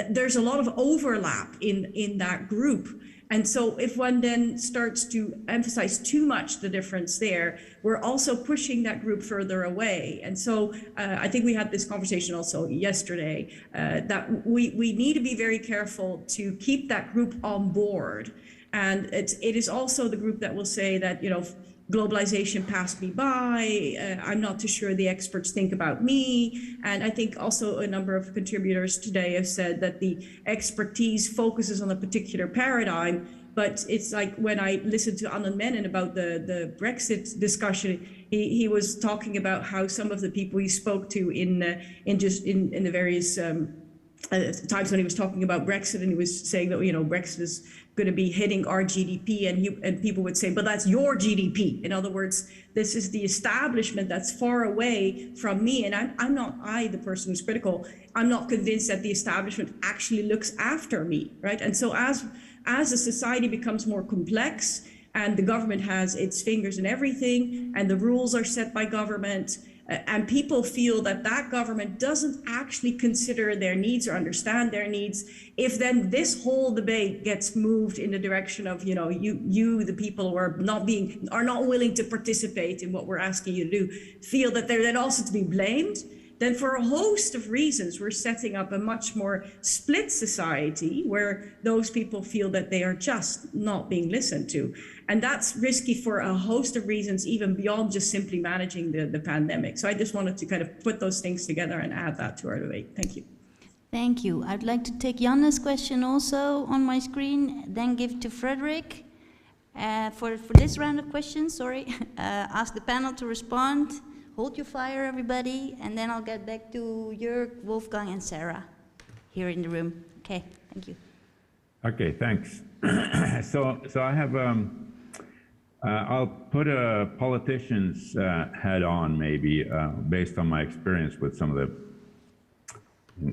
there's a lot of overlap in that group. And so if one then starts to emphasize too much the difference there, we're also pushing that group further away. And so I think we had this conversation also yesterday, that we need to be very careful to keep that group on board. And it is also the group that will say that, you know, globalization passed me by, I'm not too sure the experts think about me. And I think also a number of contributors today have said that the expertise focuses on a particular paradigm, but it's like when I listened to Arjen Mennicken about the Brexit discussion, he was talking about how some of the people he spoke to in the various times when he was talking about Brexit, and he was saying that, you know, Brexit is going to be hitting our GDP, and people would say, but that's your GDP. In other words, this is the establishment that's far away from me, and I'm not the person who's critical. I'm not convinced that the establishment actually looks after me, right? And so as a society becomes more complex, and the government has its fingers in everything, and the rules are set by government, and people feel that that government doesn't actually consider their needs or understand their needs, if then this whole debate gets moved in the direction of, you know, you the people who are not willing to participate in what we're asking you to do, feel that they're then also to be blamed, then for a host of reasons, we're setting up a much more split society where those people feel that they are just not being listened to. And that's risky for a host of reasons, even beyond just simply managing the pandemic. So I just wanted to kind of put those things together and add that to our debate. Thank you. Thank you. I'd like to take Janne's question also on my screen, then give to Frederick. For this round of questions, ask the panel to respond. Hold your fire, everybody, and then I'll get back to Jörg, Wolfgang, and Sarah here in the room. Okay, thank you. Okay, thanks. So I have, I'll put a politician's hat on maybe, based on my experience with some of the,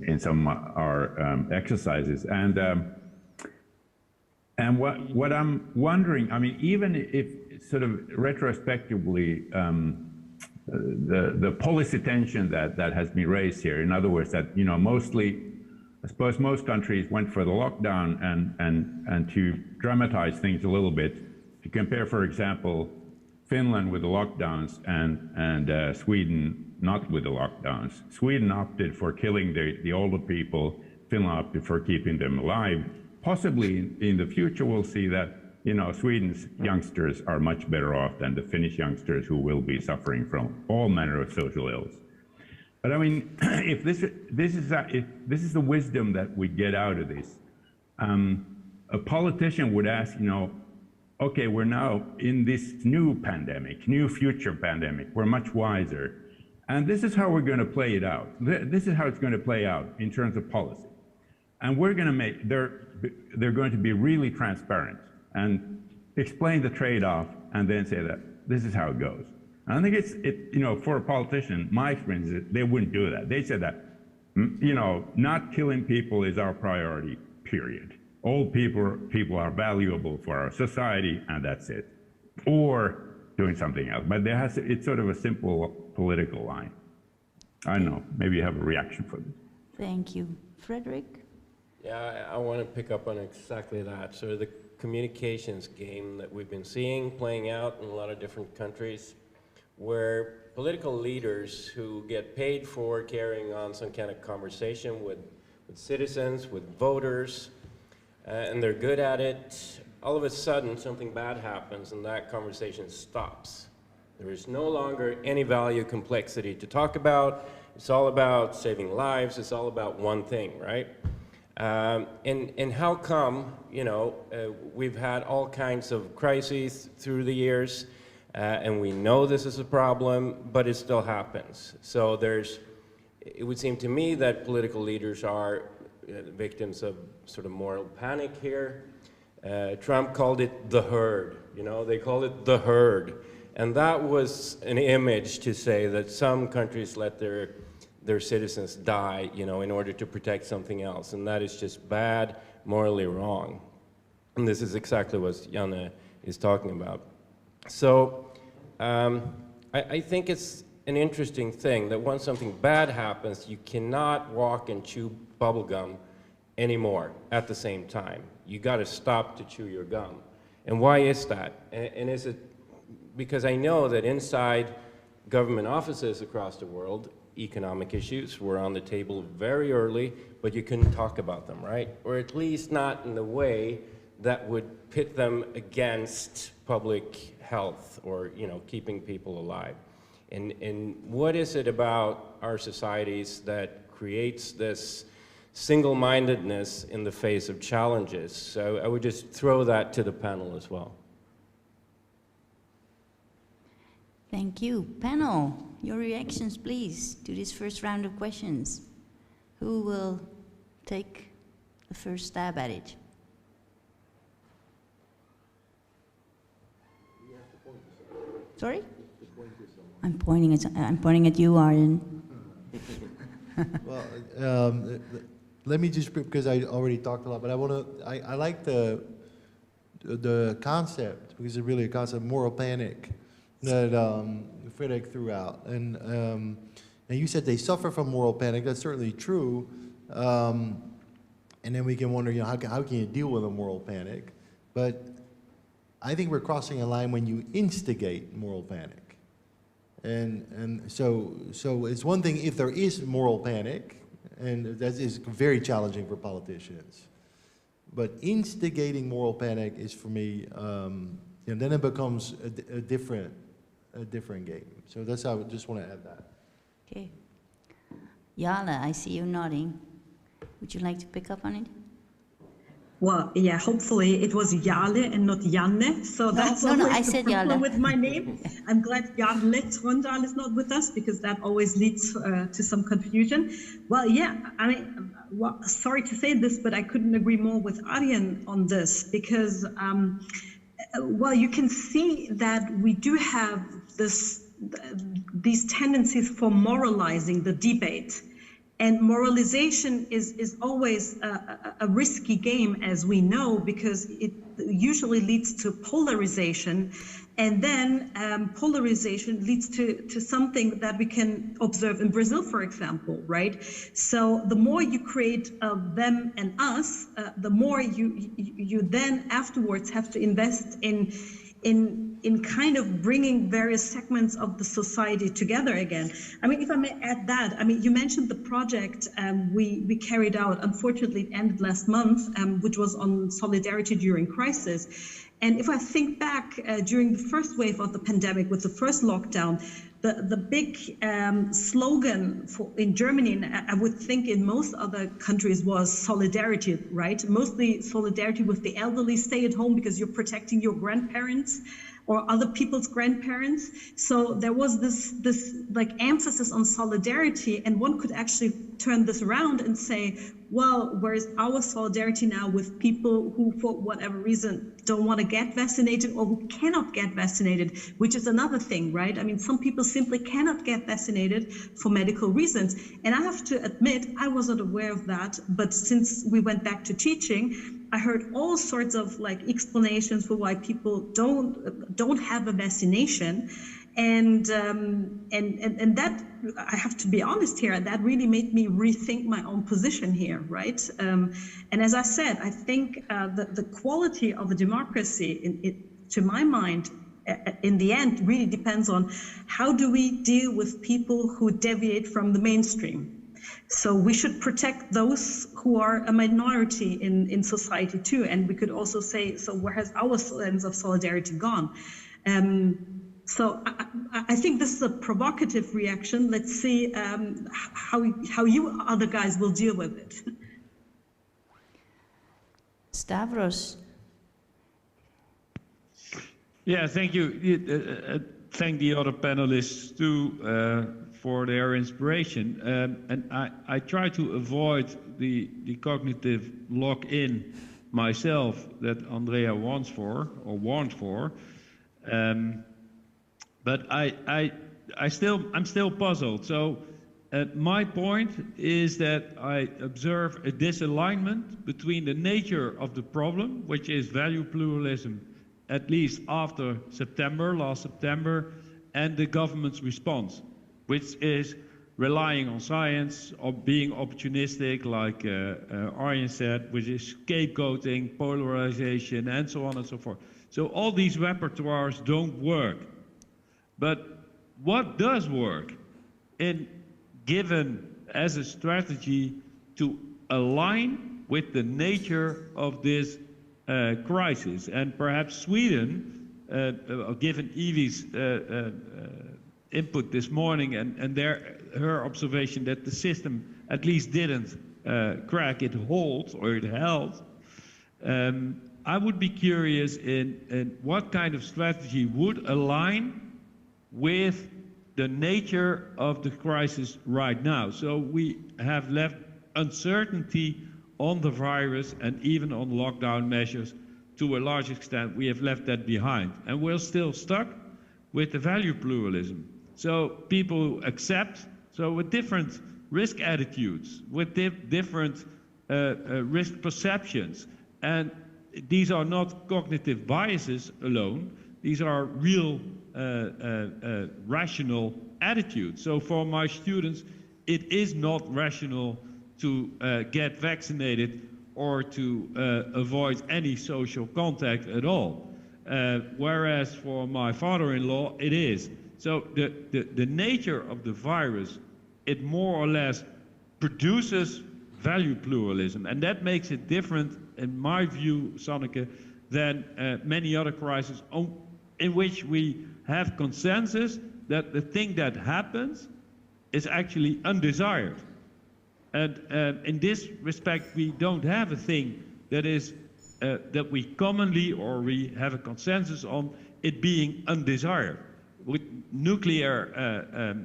in some of our exercises. And what I'm wondering, I mean, even if sort of retrospectively, the policy tension that has been raised here, in other words, that, you know, mostly, I suppose most countries went for the lockdown and to dramatize things a little bit, to compare, for example, Finland with the lockdowns and Sweden not with the lockdowns. Sweden opted for killing the older people, Finland opted for keeping them alive. Possibly in the future we'll see that, you know, Sweden's youngsters are much better off than the Finnish youngsters who will be suffering from all manner of social ills. But I mean, if this is the wisdom that we get out of this, a politician would ask, you know, okay, we're now in this new pandemic, new future pandemic, we're much wiser, and this is how we're going to play it out. This is how it's going to play out in terms of policy. And we're going to make, they're going to be really transparent and explain the trade-off and then say that this is how it goes. And I think you know, for a politician, my experience is they wouldn't do that. They said that, you know, not killing people is our priority, period. Old people are valuable for our society, and that's it. Or doing something else. But it's sort of a simple political line. I don't know, maybe you have a reaction for this. Thank you. Frederick? Yeah, I want to pick up on exactly that. So the communications game that we've been seeing playing out in a lot of different countries, where political leaders who get paid for carrying on some kind of conversation with citizens, with voters, and they're good at it, all of a sudden something bad happens and that conversation stops. There is no longer any value complexity to talk about. It's all about saving lives. It's all about one thing, right? And how come, you know, we've had all kinds of crises through the years, and we know this is a problem, but it still happens. So it would seem to me that political leaders are victims of sort of moral panic here. Trump called it the herd, you know, they call it the herd. And that was an image to say that some countries let their citizens die, you know, in order to protect something else. And that is just bad, morally wrong. And this is exactly what Janne is talking about. So I think it's an interesting thing that when something bad happens, you cannot walk and chew bubblegum anymore at the same time. You got to stop to chew your gum. And why is that? And is it because I know that inside government offices across the world, economic issues were on the table very early, but you couldn't talk about them, right? Or at least not in the way that would pit them against public health or, you know, keeping people alive. And what is it about our societies that creates this single-mindedness in the face of challenges? So I would just throw that to the panel as well. Thank you. Panel, your reactions, please, to this first round of questions. Who will take the first stab at it? Sorry? I'm pointing at you, Arjen. Well, let me just, because I already talked a lot, but I like the concept, because it's really a concept, moral panic, that Frederick threw out. And you said they suffer from moral panic. That's certainly true. And then we can wonder, you know, how can you deal with a moral panic? But I think we're crossing a line when you instigate moral panic. And so it's one thing if there is moral panic, and that is very challenging for politicians. But instigating moral panic is, for me, and then it becomes a different game. So that's how I just want to add that. Okay. Jale, I see you nodding. Would you like to pick up on it? Well, yeah, hopefully it was Jale and not Janne. So that's no, always I the said problem Jale. with my name. I'm glad Jale Trondal is not with us, because that always leads to some confusion. Well, yeah, I mean, well, sorry to say this, but I couldn't agree more with Arjen on this, because, well, you can see that we do have these tendencies for moralizing the debate. And moralization is always a risky game, as we know, because it usually leads to polarization. And then polarization leads to something that we can observe in Brazil, for example, right? So the more you create them and us, the more you then afterwards have to invest in kind of bringing various segments of the society together again. I mean, if I may add that, I mean, you mentioned the project we carried out. Unfortunately, it ended last month, which was on solidarity during crisis. And if I think back during the first wave of the pandemic with the first lockdown, the big slogan in Germany, and I would think in most other countries, was solidarity, right? Mostly solidarity with the elderly, stay at home because you're protecting your grandparents or other people's grandparents. So there was this like emphasis on solidarity, and one could actually turn this around and say, well, where's our solidarity now with people who, for whatever reason, don't want to get vaccinated or who cannot get vaccinated, which is another thing, right? I mean, some people simply cannot get vaccinated for medical reasons. And I have to admit, I wasn't aware of that, but since we went back to teaching, I heard all sorts of like explanations for why people don't have a vaccination. And that, I have to be honest here, that really made me rethink my own position here, right? And as I said, I think the quality of a democracy, to my mind, in the end, really depends on how do we deal with people who deviate from the mainstream. So we should protect those who are a minority in society too. And we could also say, so where has our sense of solidarity gone? So I think this is a provocative reaction. Let's see how you other guys will deal with it. Stavros. Yeah, thank you. Thank the other panelists too for their inspiration. And I try to avoid the cognitive lock-in myself that Andrea warned for. But I'm still puzzled. So my point is that I observe a disalignment between the nature of the problem, which is value pluralism, at least after last September, and the government's response, which is relying on science, or being opportunistic, like Arjen said, which is scapegoating, polarization, and so on and so forth. So all these repertoires don't work. But what does work given as a strategy to align with the nature of this crisis? And perhaps Sweden, given Evie's input this morning and her observation that the system at least didn't crack, it held. I would be curious in what kind of strategy would align with the nature of the crisis right now. So we have left uncertainty on the virus and even on lockdown measures to a large extent. We have left that behind, and we're still stuck with the value pluralism. So people accept, so with different risk attitudes, with different risk perceptions, and these are not cognitive biases alone, these are real rational attitudes. So for my students, it is not rational to get vaccinated or to avoid any social contact at all. Whereas for my father-in-law, it is. So the nature of the virus, it more or less produces value pluralism. And that makes it different, in my view, Sanneke, than many other crises in which we have consensus that the thing that happens is actually undesired. And in this respect, we don't have a thing that is that we commonly or we have a consensus on it being undesired. With nuclear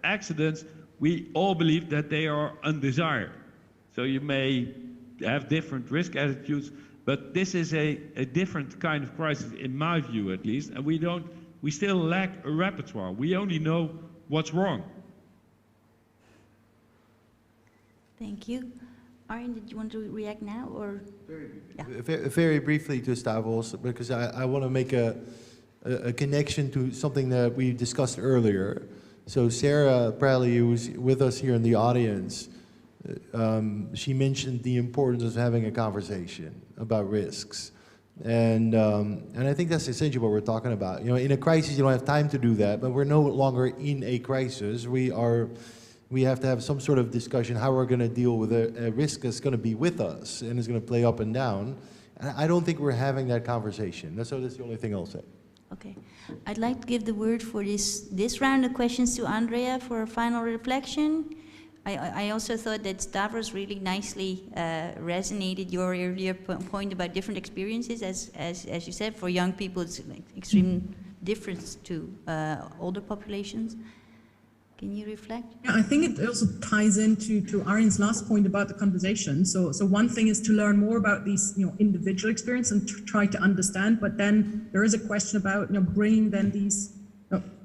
accidents, we all believe that they are undesired. So you may have different risk attitudes, but this is a different kind of crisis, in my view at least, and we still lack a repertoire. We only know what's wrong. Thank you. Arjen, did you want to react now, or? Very briefly to Stavros, because I want to make a connection to something that we discussed earlier. So Sarah Bradley, who was with us here in the audience, she mentioned the importance of having a conversation about risks. And I think that's essentially what we're talking about. You know, in a crisis, you don't have time to do that, but we're no longer in a crisis. We have to have some sort of discussion how we're going to deal with a risk that's going to be with us and is going to play up and down. And I don't think we're having that conversation. So that's the only thing I'll say. Okay. I'd like to give the word for this round of questions to Andrea for a final reflection. I also thought that Stavros really nicely resonated your earlier point about different experiences. As you said, for young people, it's like extreme difference to older populations. Can you reflect? Yeah, I think it also ties into Arjen's last point about the conversation. So one thing is to learn more about these, individual experience and to try to understand. But then there is a question about, bringing then these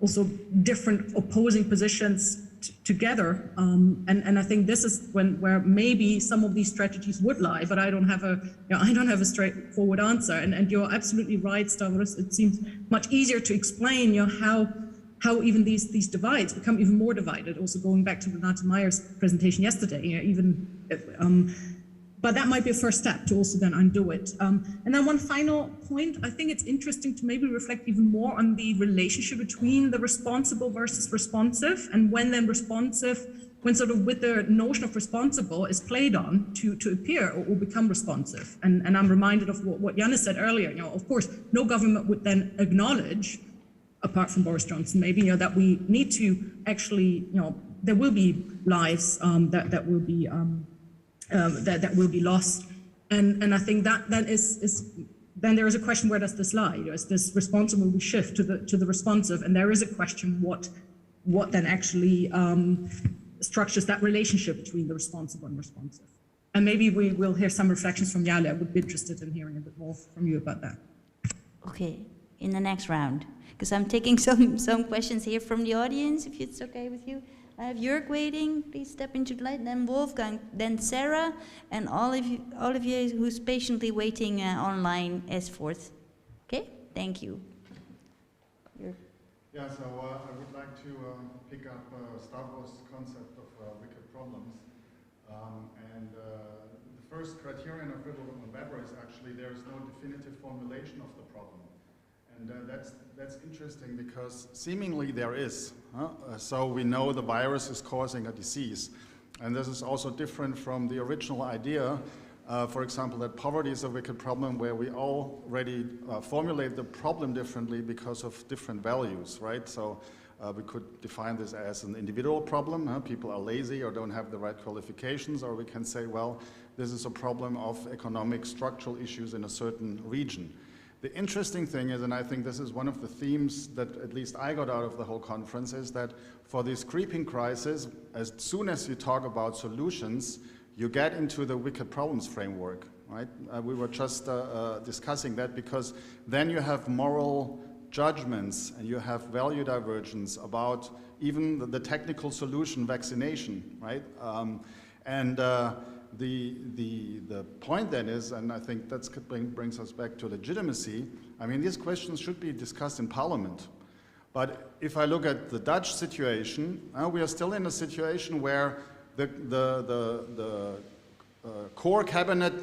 also different opposing positions together. And I think this is where maybe some of these strategies would lie. But I don't have a straightforward answer. And you're absolutely right, Stavros. It seems much easier to explain, how even these divides become even more divided. Also going back to Renate Meyer's presentation yesterday, but that might be a first step to also then undo it. And then one final point, I think it's interesting to maybe reflect even more on the relationship between the responsible versus responsive, and when then responsive, when sort of with the notion of responsible is played on to appear or become responsive. And I'm reminded of what Yannis said earlier, of course, no government would then acknowledge, apart from Boris Johnson, maybe, that we need to actually, there will be lives that will be that will be lost, and I think that is then there is a question, where does this lie? Is this responsible we shift to the responsive, and there is a question what then actually structures that relationship between the responsible and responsive, and maybe we will hear some reflections from Jale. I would be interested in hearing a bit more from you about that. Okay, in the next round. Because I'm taking some questions here from the audience, if it's okay with you. I have Jörg waiting, please step into the light, then Wolfgang, then Sarah, and all of you who's patiently waiting online as forth. Okay, thank you. Jörg. Yeah, so I would like to pick up Stavros' concept of wicked problems. And the first criterion of Weber is actually there is no definitive formulation of the problem. And that's interesting, because seemingly there is. So we know the virus is causing a disease. And this is also different from the original idea, for example, that poverty is a wicked problem, where we already formulate the problem differently because of different values, right? So we could define this as an individual problem. People are lazy or don't have the right qualifications, or we can say, well, this is a problem of economic structural issues in a certain region. The interesting thing is, and I think this is one of the themes that at least I got out of the whole conference, is that for this creeping crisis, as soon as you talk about solutions, you get into the wicked problems framework, right? We were just discussing that, because then you have moral judgments and you have value divergence about even the technical solution, vaccination, right? The point then is, and I think that brings us back to legitimacy, I mean, these questions should be discussed in Parliament. But if I look at the Dutch situation, we are still in a situation where the core cabinet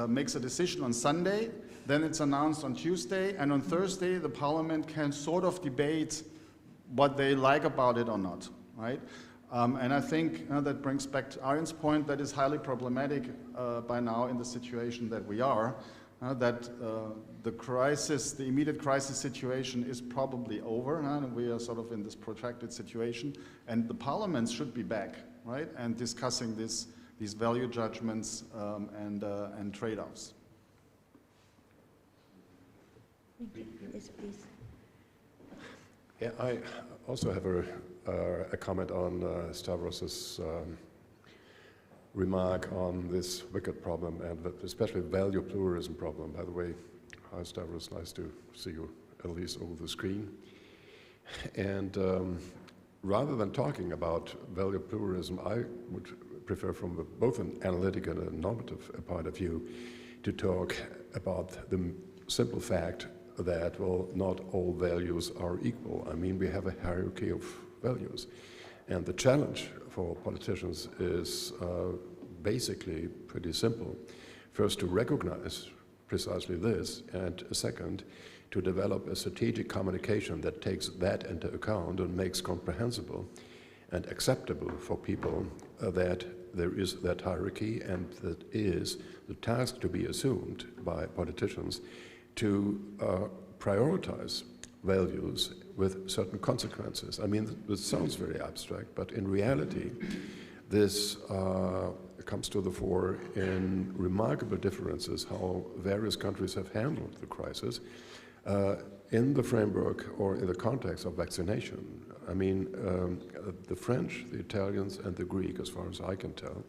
makes a decision on Sunday, then it's announced on Tuesday, and on Thursday the Parliament can sort of debate what they like about it or not, right? And I think that brings back to Arjen's point, that is highly problematic by now in the situation that we are, that the crisis, the immediate crisis situation is probably over, and we are sort of in this protracted situation, and the parliaments should be back. right? And discussing these value judgments and trade-offs. Yes, please. Yeah, I also have a comment on Stavros's remark on this wicked problem, and especially value pluralism problem. By the way, hi Stavros, nice to see you at least over the screen. And rather than talking about value pluralism, I would prefer from both an analytic and a normative point of view to talk about the simple fact that, well, not all values are equal. I mean, we have a hierarchy of values. And the challenge for politicians is basically pretty simple. First, to recognize precisely this, and second, to develop a strategic communication that takes that into account and makes comprehensible and acceptable for people that there is that hierarchy, and that is the task to be assumed by politicians to prioritize values with certain consequences. I mean, this sounds very abstract, but in reality, this comes to the fore in remarkable differences how various countries have handled the crisis in the framework or in the context of vaccination. I mean, the French, the Italians, and the Greek, as far as I can tell,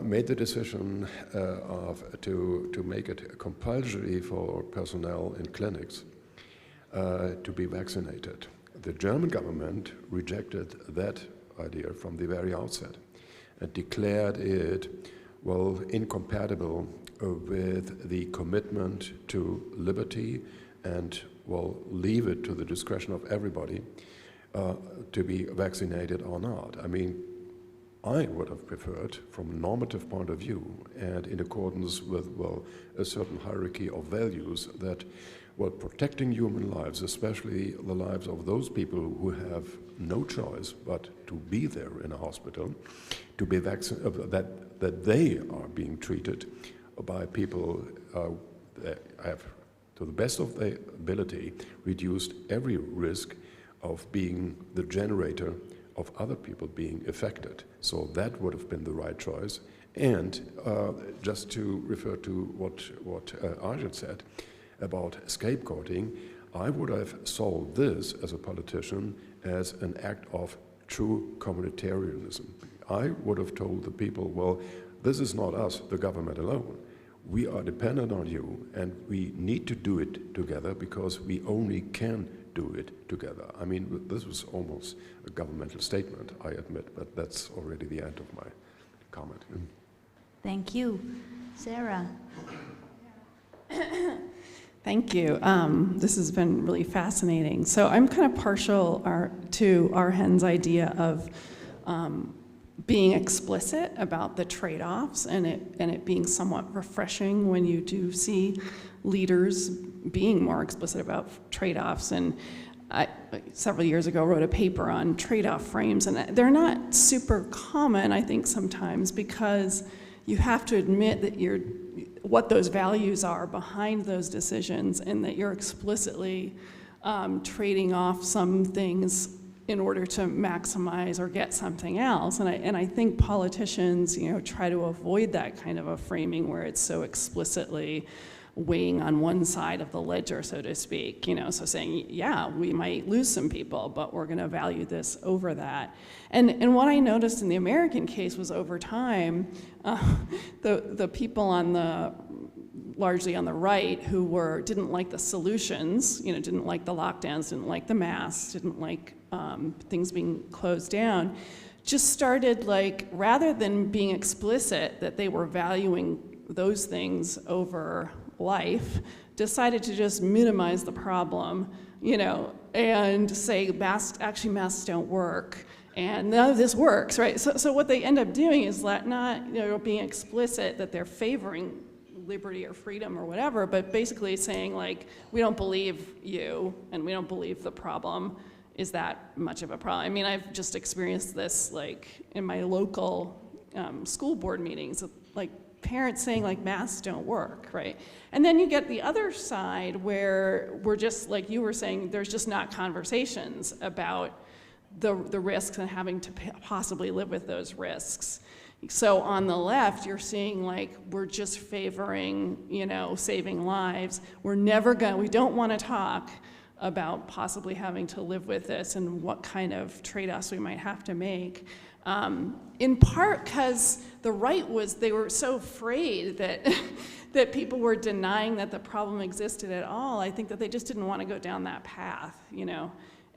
made the decision to make it compulsory for personnel in clinics to be vaccinated. The German government rejected that idea from the very outset and declared it, well, incompatible with the commitment to liberty and, well, leave it to the discretion of everybody to be vaccinated or not. I mean, I would have preferred, from a normative point of view, and in accordance with, well, a certain hierarchy of values, that, well, protecting human lives, especially the lives of those people who have no choice but to be there in a hospital, to be vaccinated, that they are being treated by people that have, to the best of their ability, reduced every risk of being the generator of other people being affected. So that would have been the right choice. And just to refer to what Arjen said about scapegoating, I would have solved this as a politician as an act of true communitarianism. I would have told the people, well, this is not us, the government alone. We are dependent on you, and we need to do it together because we only can do it together. I mean, this was almost a governmental statement, I admit, but that's already the end of my comment. Thank you. Sarah. Thank you. This has been really fascinating. So I'm kind of partial to Arjen's idea of being explicit about the trade-offs, and it being somewhat refreshing when you do see leaders being more explicit about trade-offs. And I, several years ago, wrote a paper on trade-off frames, and they're not super common, I think, sometimes, because you have to admit that what those values are behind those decisions, and that you're explicitly trading off some things in order to maximize or get something else. And I think politicians, try to avoid that kind of a framing where it's so explicitly weighing on one side of the ledger, so to speak, so saying, yeah, we might lose some people, but we're gonna value this over that. And what I noticed in the American case was, over time, the people largely on the right who didn't like the solutions, didn't like the lockdowns, didn't like the masks, didn't like things being closed down, just started, rather than being explicit that they were valuing those things over life, decided to just minimize the problem, and say masks don't work, and none of this works, right? So what they end up doing is not being explicit that they're favoring liberty or freedom or whatever, but basically saying, we don't believe you, and we don't believe the problem is that much of a problem. I mean, I've just experienced this in my local school board meetings, parents saying masks don't work, right? And then you get the other side where we're just, like you were saying, there's just not conversations about the risks and having to possibly live with those risks. So on the left, you're seeing like we're just favoring, saving lives. We don't want to talk about possibly having to live with this and what kind of trade-offs we might have to make. In part because the right they were so afraid that that people were denying that the problem existed at all. I think that they just didn't want to go down that path,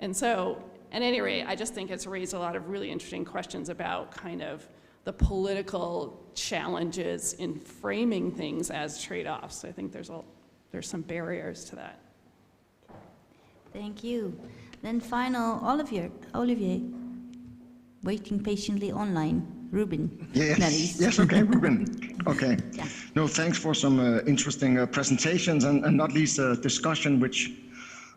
And so, at any rate, I just think it's raised a lot of really interesting questions about kind of the political challenges in framing things as trade-offs. I think there's some barriers to that. Thank you. Then final, Olivier, waiting patiently online. Ruben. Yes, okay, Ruben. Okay. Yeah. No, thanks for some interesting presentations and not least a discussion which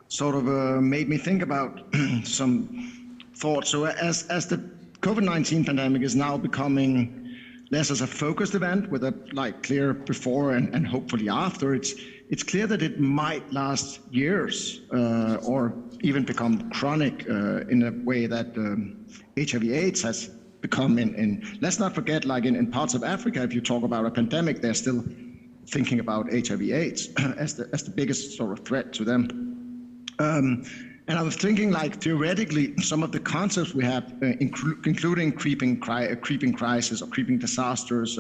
sort of made me think about some thoughts. So as the COVID-19 pandemic is now becoming less as a focused event with a clear before and hopefully after, it's clear that it might last years or even become chronic in a way that HIV/AIDS has become in let's not forget, in parts of Africa, if you talk about a pandemic, they're still thinking about HIV/AIDS as the biggest sort of threat to them. And I was thinking, theoretically, some of the concepts we have, including creeping crisis or creeping disasters,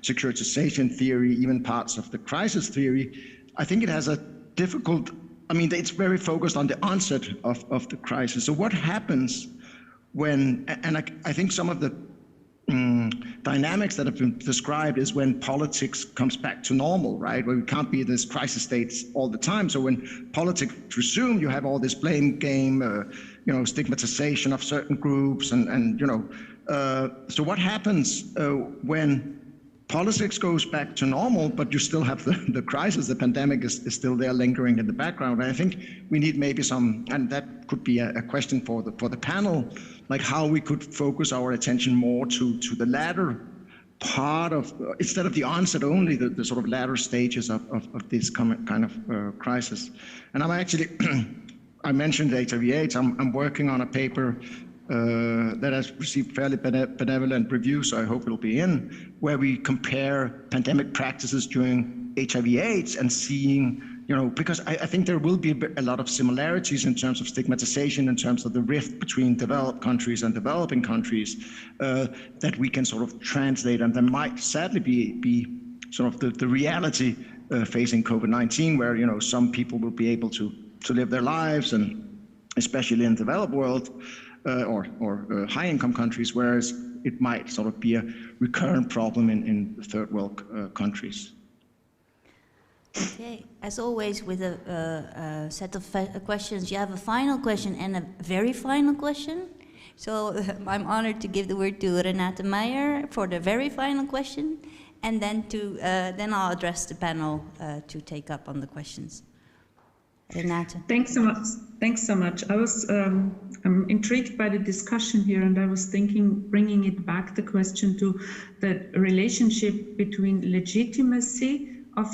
securitization theory, even parts of the crisis theory, I think it has a difficult, it's very focused on the onset of the crisis. So what happens when, and I think some of the dynamics that have been described is when politics comes back to normal, right? Where we can't be in this crisis states all the time. So when politics resume, you have all this blame game, stigmatization of certain groups, and so what happens when politics goes back to normal, but you still have the crisis, the pandemic is still there lingering in the background. And I think we need maybe some, and that could be a question for the panel, how we could focus our attention more to the latter part of, instead of the onset only, the sort of latter stages of this kind of crisis. And I'm actually, I mentioned HIV/AIDS, I'm working on a paper that has received fairly benevolent reviews, so I hope it'll be in, where we compare pandemic practices during HIV/AIDS and seeing, because I think there will be a lot of similarities in terms of stigmatization, in terms of the rift between developed countries and developing countries that we can sort of translate, and there might sadly be sort of the reality facing COVID-19, where some people will be able to live their lives, and especially in the developed world, or high-income countries, whereas it might sort of be a recurrent problem in the third world countries. Okay, as always with a set of questions, you have a final question and a very final question. So I'm honored to give the word to Renate Meijer for the very final question, and then I'll address the panel to take up on the questions. Renate. Thanks so much. Thanks so much. I'm intrigued by the discussion here, and I was thinking, bringing it back, the question to the relationship between legitimacy of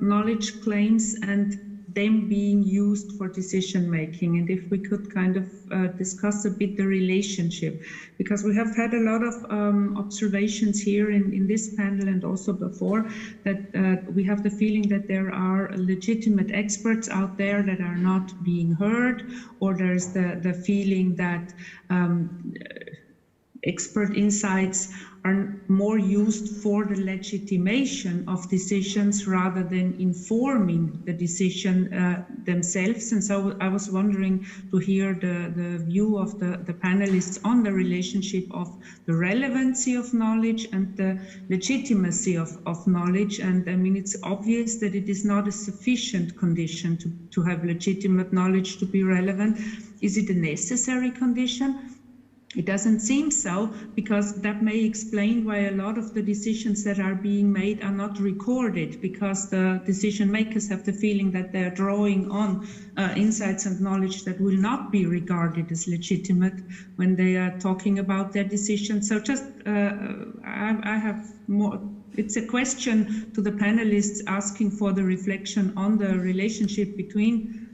knowledge claims and them being used for decision making, and if we could kind of discuss a bit the relationship, because we have had a lot of observations here in this panel and also before, that we have the feeling that there are legitimate experts out there that are not being heard, or there's the feeling that expert insights are more used for the legitimation of decisions rather than informing the decision themselves. And so I was wondering to hear the view of the panelists on the relationship of the relevancy of knowledge and the legitimacy of knowledge. And I mean, it's obvious that it is not a sufficient condition to have legitimate knowledge to be relevant. Is it a necessary condition? It doesn't seem so, because that may explain why a lot of the decisions that are being made are not recorded, because the decision makers have the feeling that they're drawing on insights and knowledge that will not be regarded as legitimate when they are talking about their decisions. So just, I have more, it's a question to the panelists asking for the reflection on the relationship between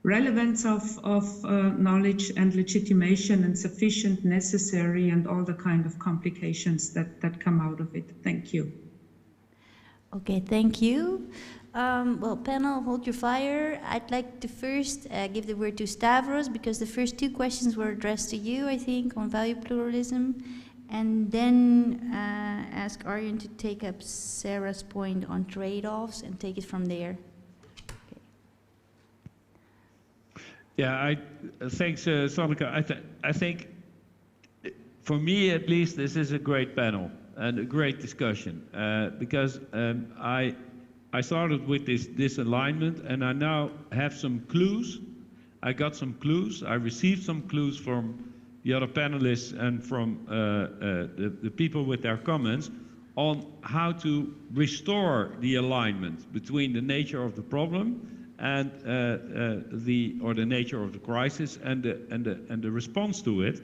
relevance of knowledge and legitimation and sufficient, necessary, and all the kind of complications that come out of it. Thank you. Okay, thank you. Well, panel, hold your fire. I'd like to first give the word to Stavros, because the first two questions were addressed to you, I think, on value pluralism, and then ask Arjen to take up Sarah's point on trade-offs and take it from there. Yeah, thanks, Sanneke. I think, for me at least, this is a great panel and a great discussion, because I started with this alignment, and I now have some clues. I got some clues. I received some clues from the other panelists and from the people with their comments on how to restore the alignment between the nature of the problem and the nature of the crisis and the response to it.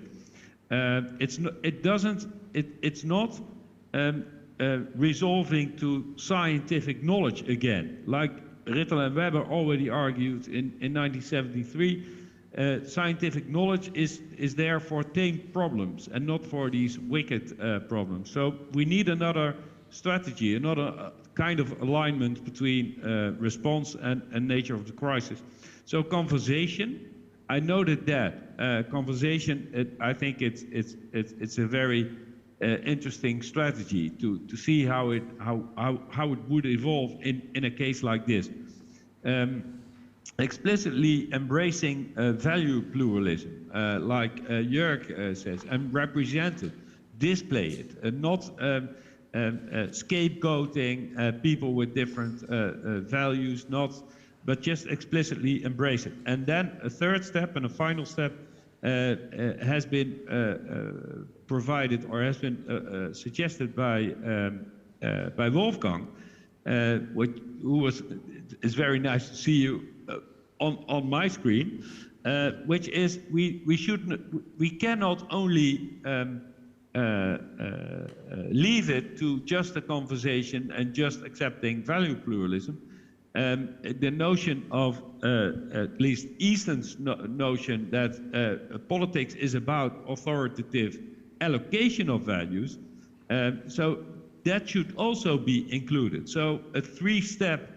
It's not resolving to scientific knowledge again, like Rittel and Weber already argued in 1973. Scientific knowledge is there for tame problems and not for these wicked problems. So we need another strategy, another kind of alignment between response and nature of the crisis. So conversation, I noted that conversation. I think it's a very interesting strategy to see how it would evolve in a case like this. Explicitly embracing value pluralism, like Jörg says, and represent it, display it, not scapegoating people with different values, but just explicitly embrace it. And then a third step and a final step has been provided or has been suggested by Wolfgang, is very nice to see you on my screen, which is we cannot only leave it to just a conversation and just accepting value pluralism. The notion of, at least Easton's notion that politics is about authoritative allocation of values, so that should also be included. So a three-step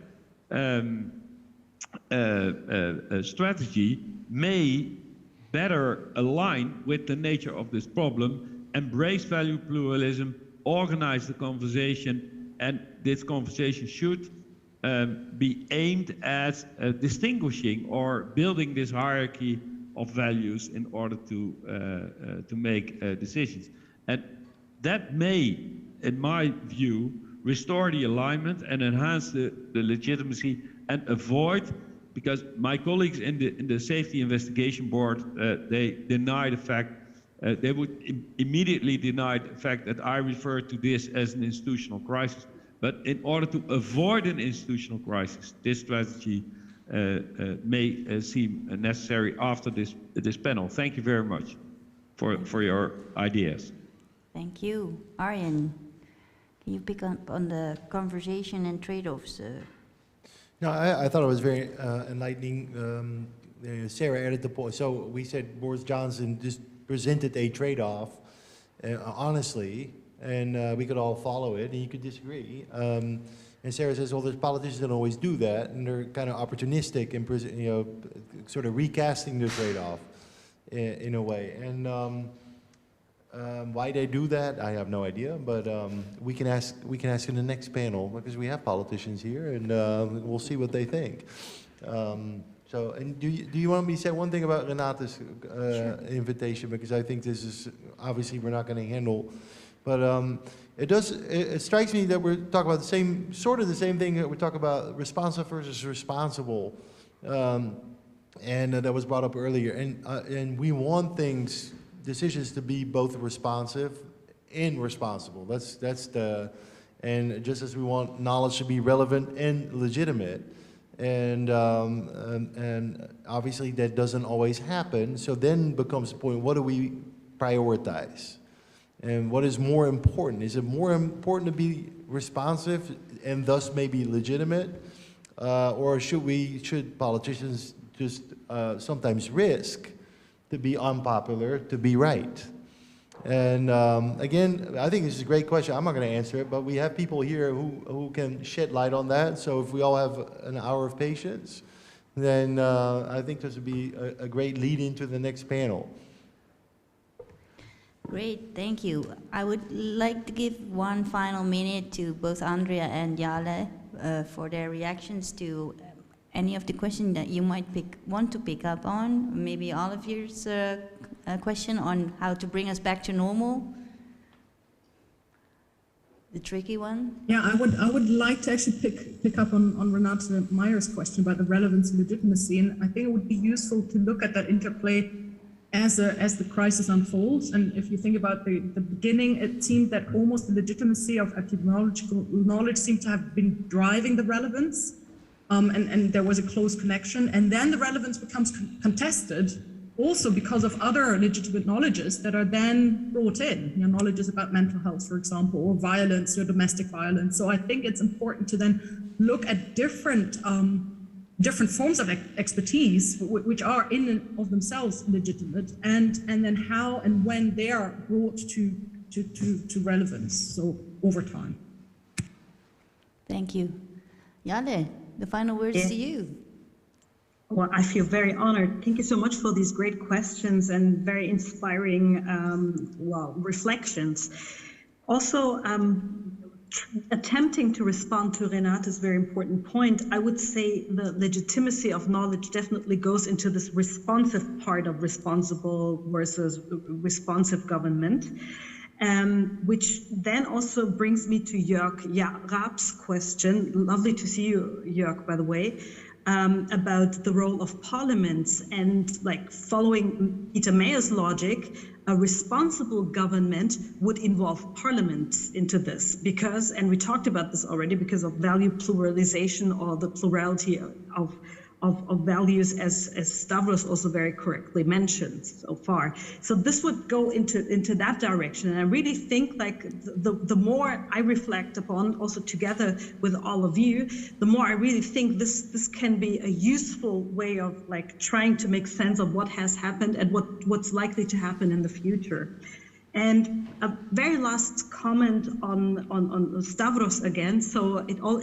strategy may better align with the nature of this problem, embrace value pluralism, organize the conversation, and this conversation should be aimed at distinguishing or building this hierarchy of values in order to make decisions. And that may, in my view, restore the alignment and enhance the legitimacy and avoid, because my colleagues in the Safety Investigation Board, they deny the fact, they would immediately deny the fact that I refer to this as an institutional crisis. But in order to avoid an institutional crisis, this strategy may seem necessary after this panel. Thank you very much for your ideas. Thank you. Arjen, can you pick up on the conversation and trade-offs? No, I thought it was very enlightening. Sarah added the point. So we said Boris Johnson just presented a trade-off, honestly, and we could all follow it, and you could disagree. And Sarah says, well, there's politicians that always do that, and they're kind of opportunistic and sort of recasting the trade-off in a way. And why they do that, I have no idea. But we can ask in the next panel, because we have politicians here, and we'll see what they think. So, and do you want me to say one thing about Renate's invitation, because I think this is obviously we're not going to handle. But it strikes me that we're talking about the same thing that we talk about responsive versus responsible, and that was brought up earlier. And we want decisions to be both responsive and responsible. And just as we want knowledge to be relevant and legitimate, and obviously that doesn't always happen. So then becomes the point: what do we prioritize? And what is more important? Is it more important to be responsive and thus maybe legitimate? Or should politicians just sometimes risk to be unpopular, to be right. And again, I think this is a great question. I'm not going to answer it, but we have people here who can shed light on that. So if we all have an hour of patience, then I think this would be a great lead into the next panel. Great, thank you. I would like to give one final minute to both Andrea and Jale for their reactions to any of the questions that you might want to pick up on. Maybe Oliver's question on how to bring us back to normal. The tricky one. Yeah, I would like to actually pick up on Renate Meyer's question about the relevance and legitimacy, and I think it would be useful to look at that interplay as the crisis unfolds. And if you think about the beginning, it seemed that almost the legitimacy of epidemiological knowledge seemed to have been driving the relevance, and there was a close connection. And then the relevance becomes contested also because of other legitimate knowledges that are then brought in, knowledges about mental health, for example, or violence or domestic violence. So I think it's important to then look at different forms of expertise, which are in and of themselves legitimate, and then how and when they are brought to relevance, so over time. Thank you. Jale, the final words to you. Well, I feel very honored. Thank you so much for these great questions and very inspiring, reflections. Also, attempting to respond to Renate's very important point, I would say the legitimacy of knowledge definitely goes into this responsive part of responsible versus responsive government, which then also brings me to Jörg Raab's question. Lovely to see you, Jörg, by the way. About the role of parliaments, and like following Peter Mayer's logic, a responsible government would involve parliaments into this because, and we talked about this already, because of value pluralization or the plurality of values, as Stavros also very correctly mentioned so far. So this would go into that direction. And I really think like the more I reflect upon, also together with all of you, the more I really think this can be a useful way of like trying to make sense of what has happened and what's likely to happen in the future. And a very last comment on Stavros again. So it all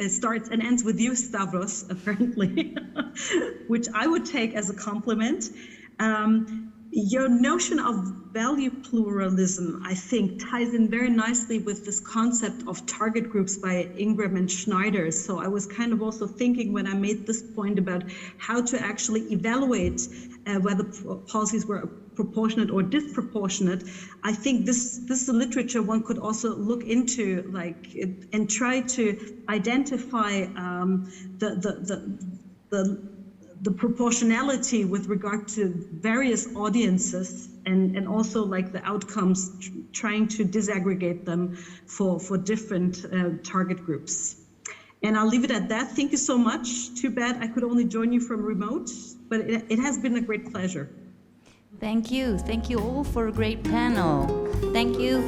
starts and ends with you, Stavros, apparently, which I would take as a compliment. Your notion of value pluralism, I think, ties in very nicely with this concept of target groups by Ingram and Schneider. So I was kind of also thinking when I made this point about how to actually evaluate whether policies were proportionate or disproportionate. I think this is a literature one could also look into, like, and try to identify the proportionality with regard to various audiences, and also like the outcomes, trying to disaggregate them for different target groups. And I'll leave it at that. Thank you so much. Too bad I could only join you from remote, but it has been a great pleasure. Thank you. Thank you all for a great panel. Thank you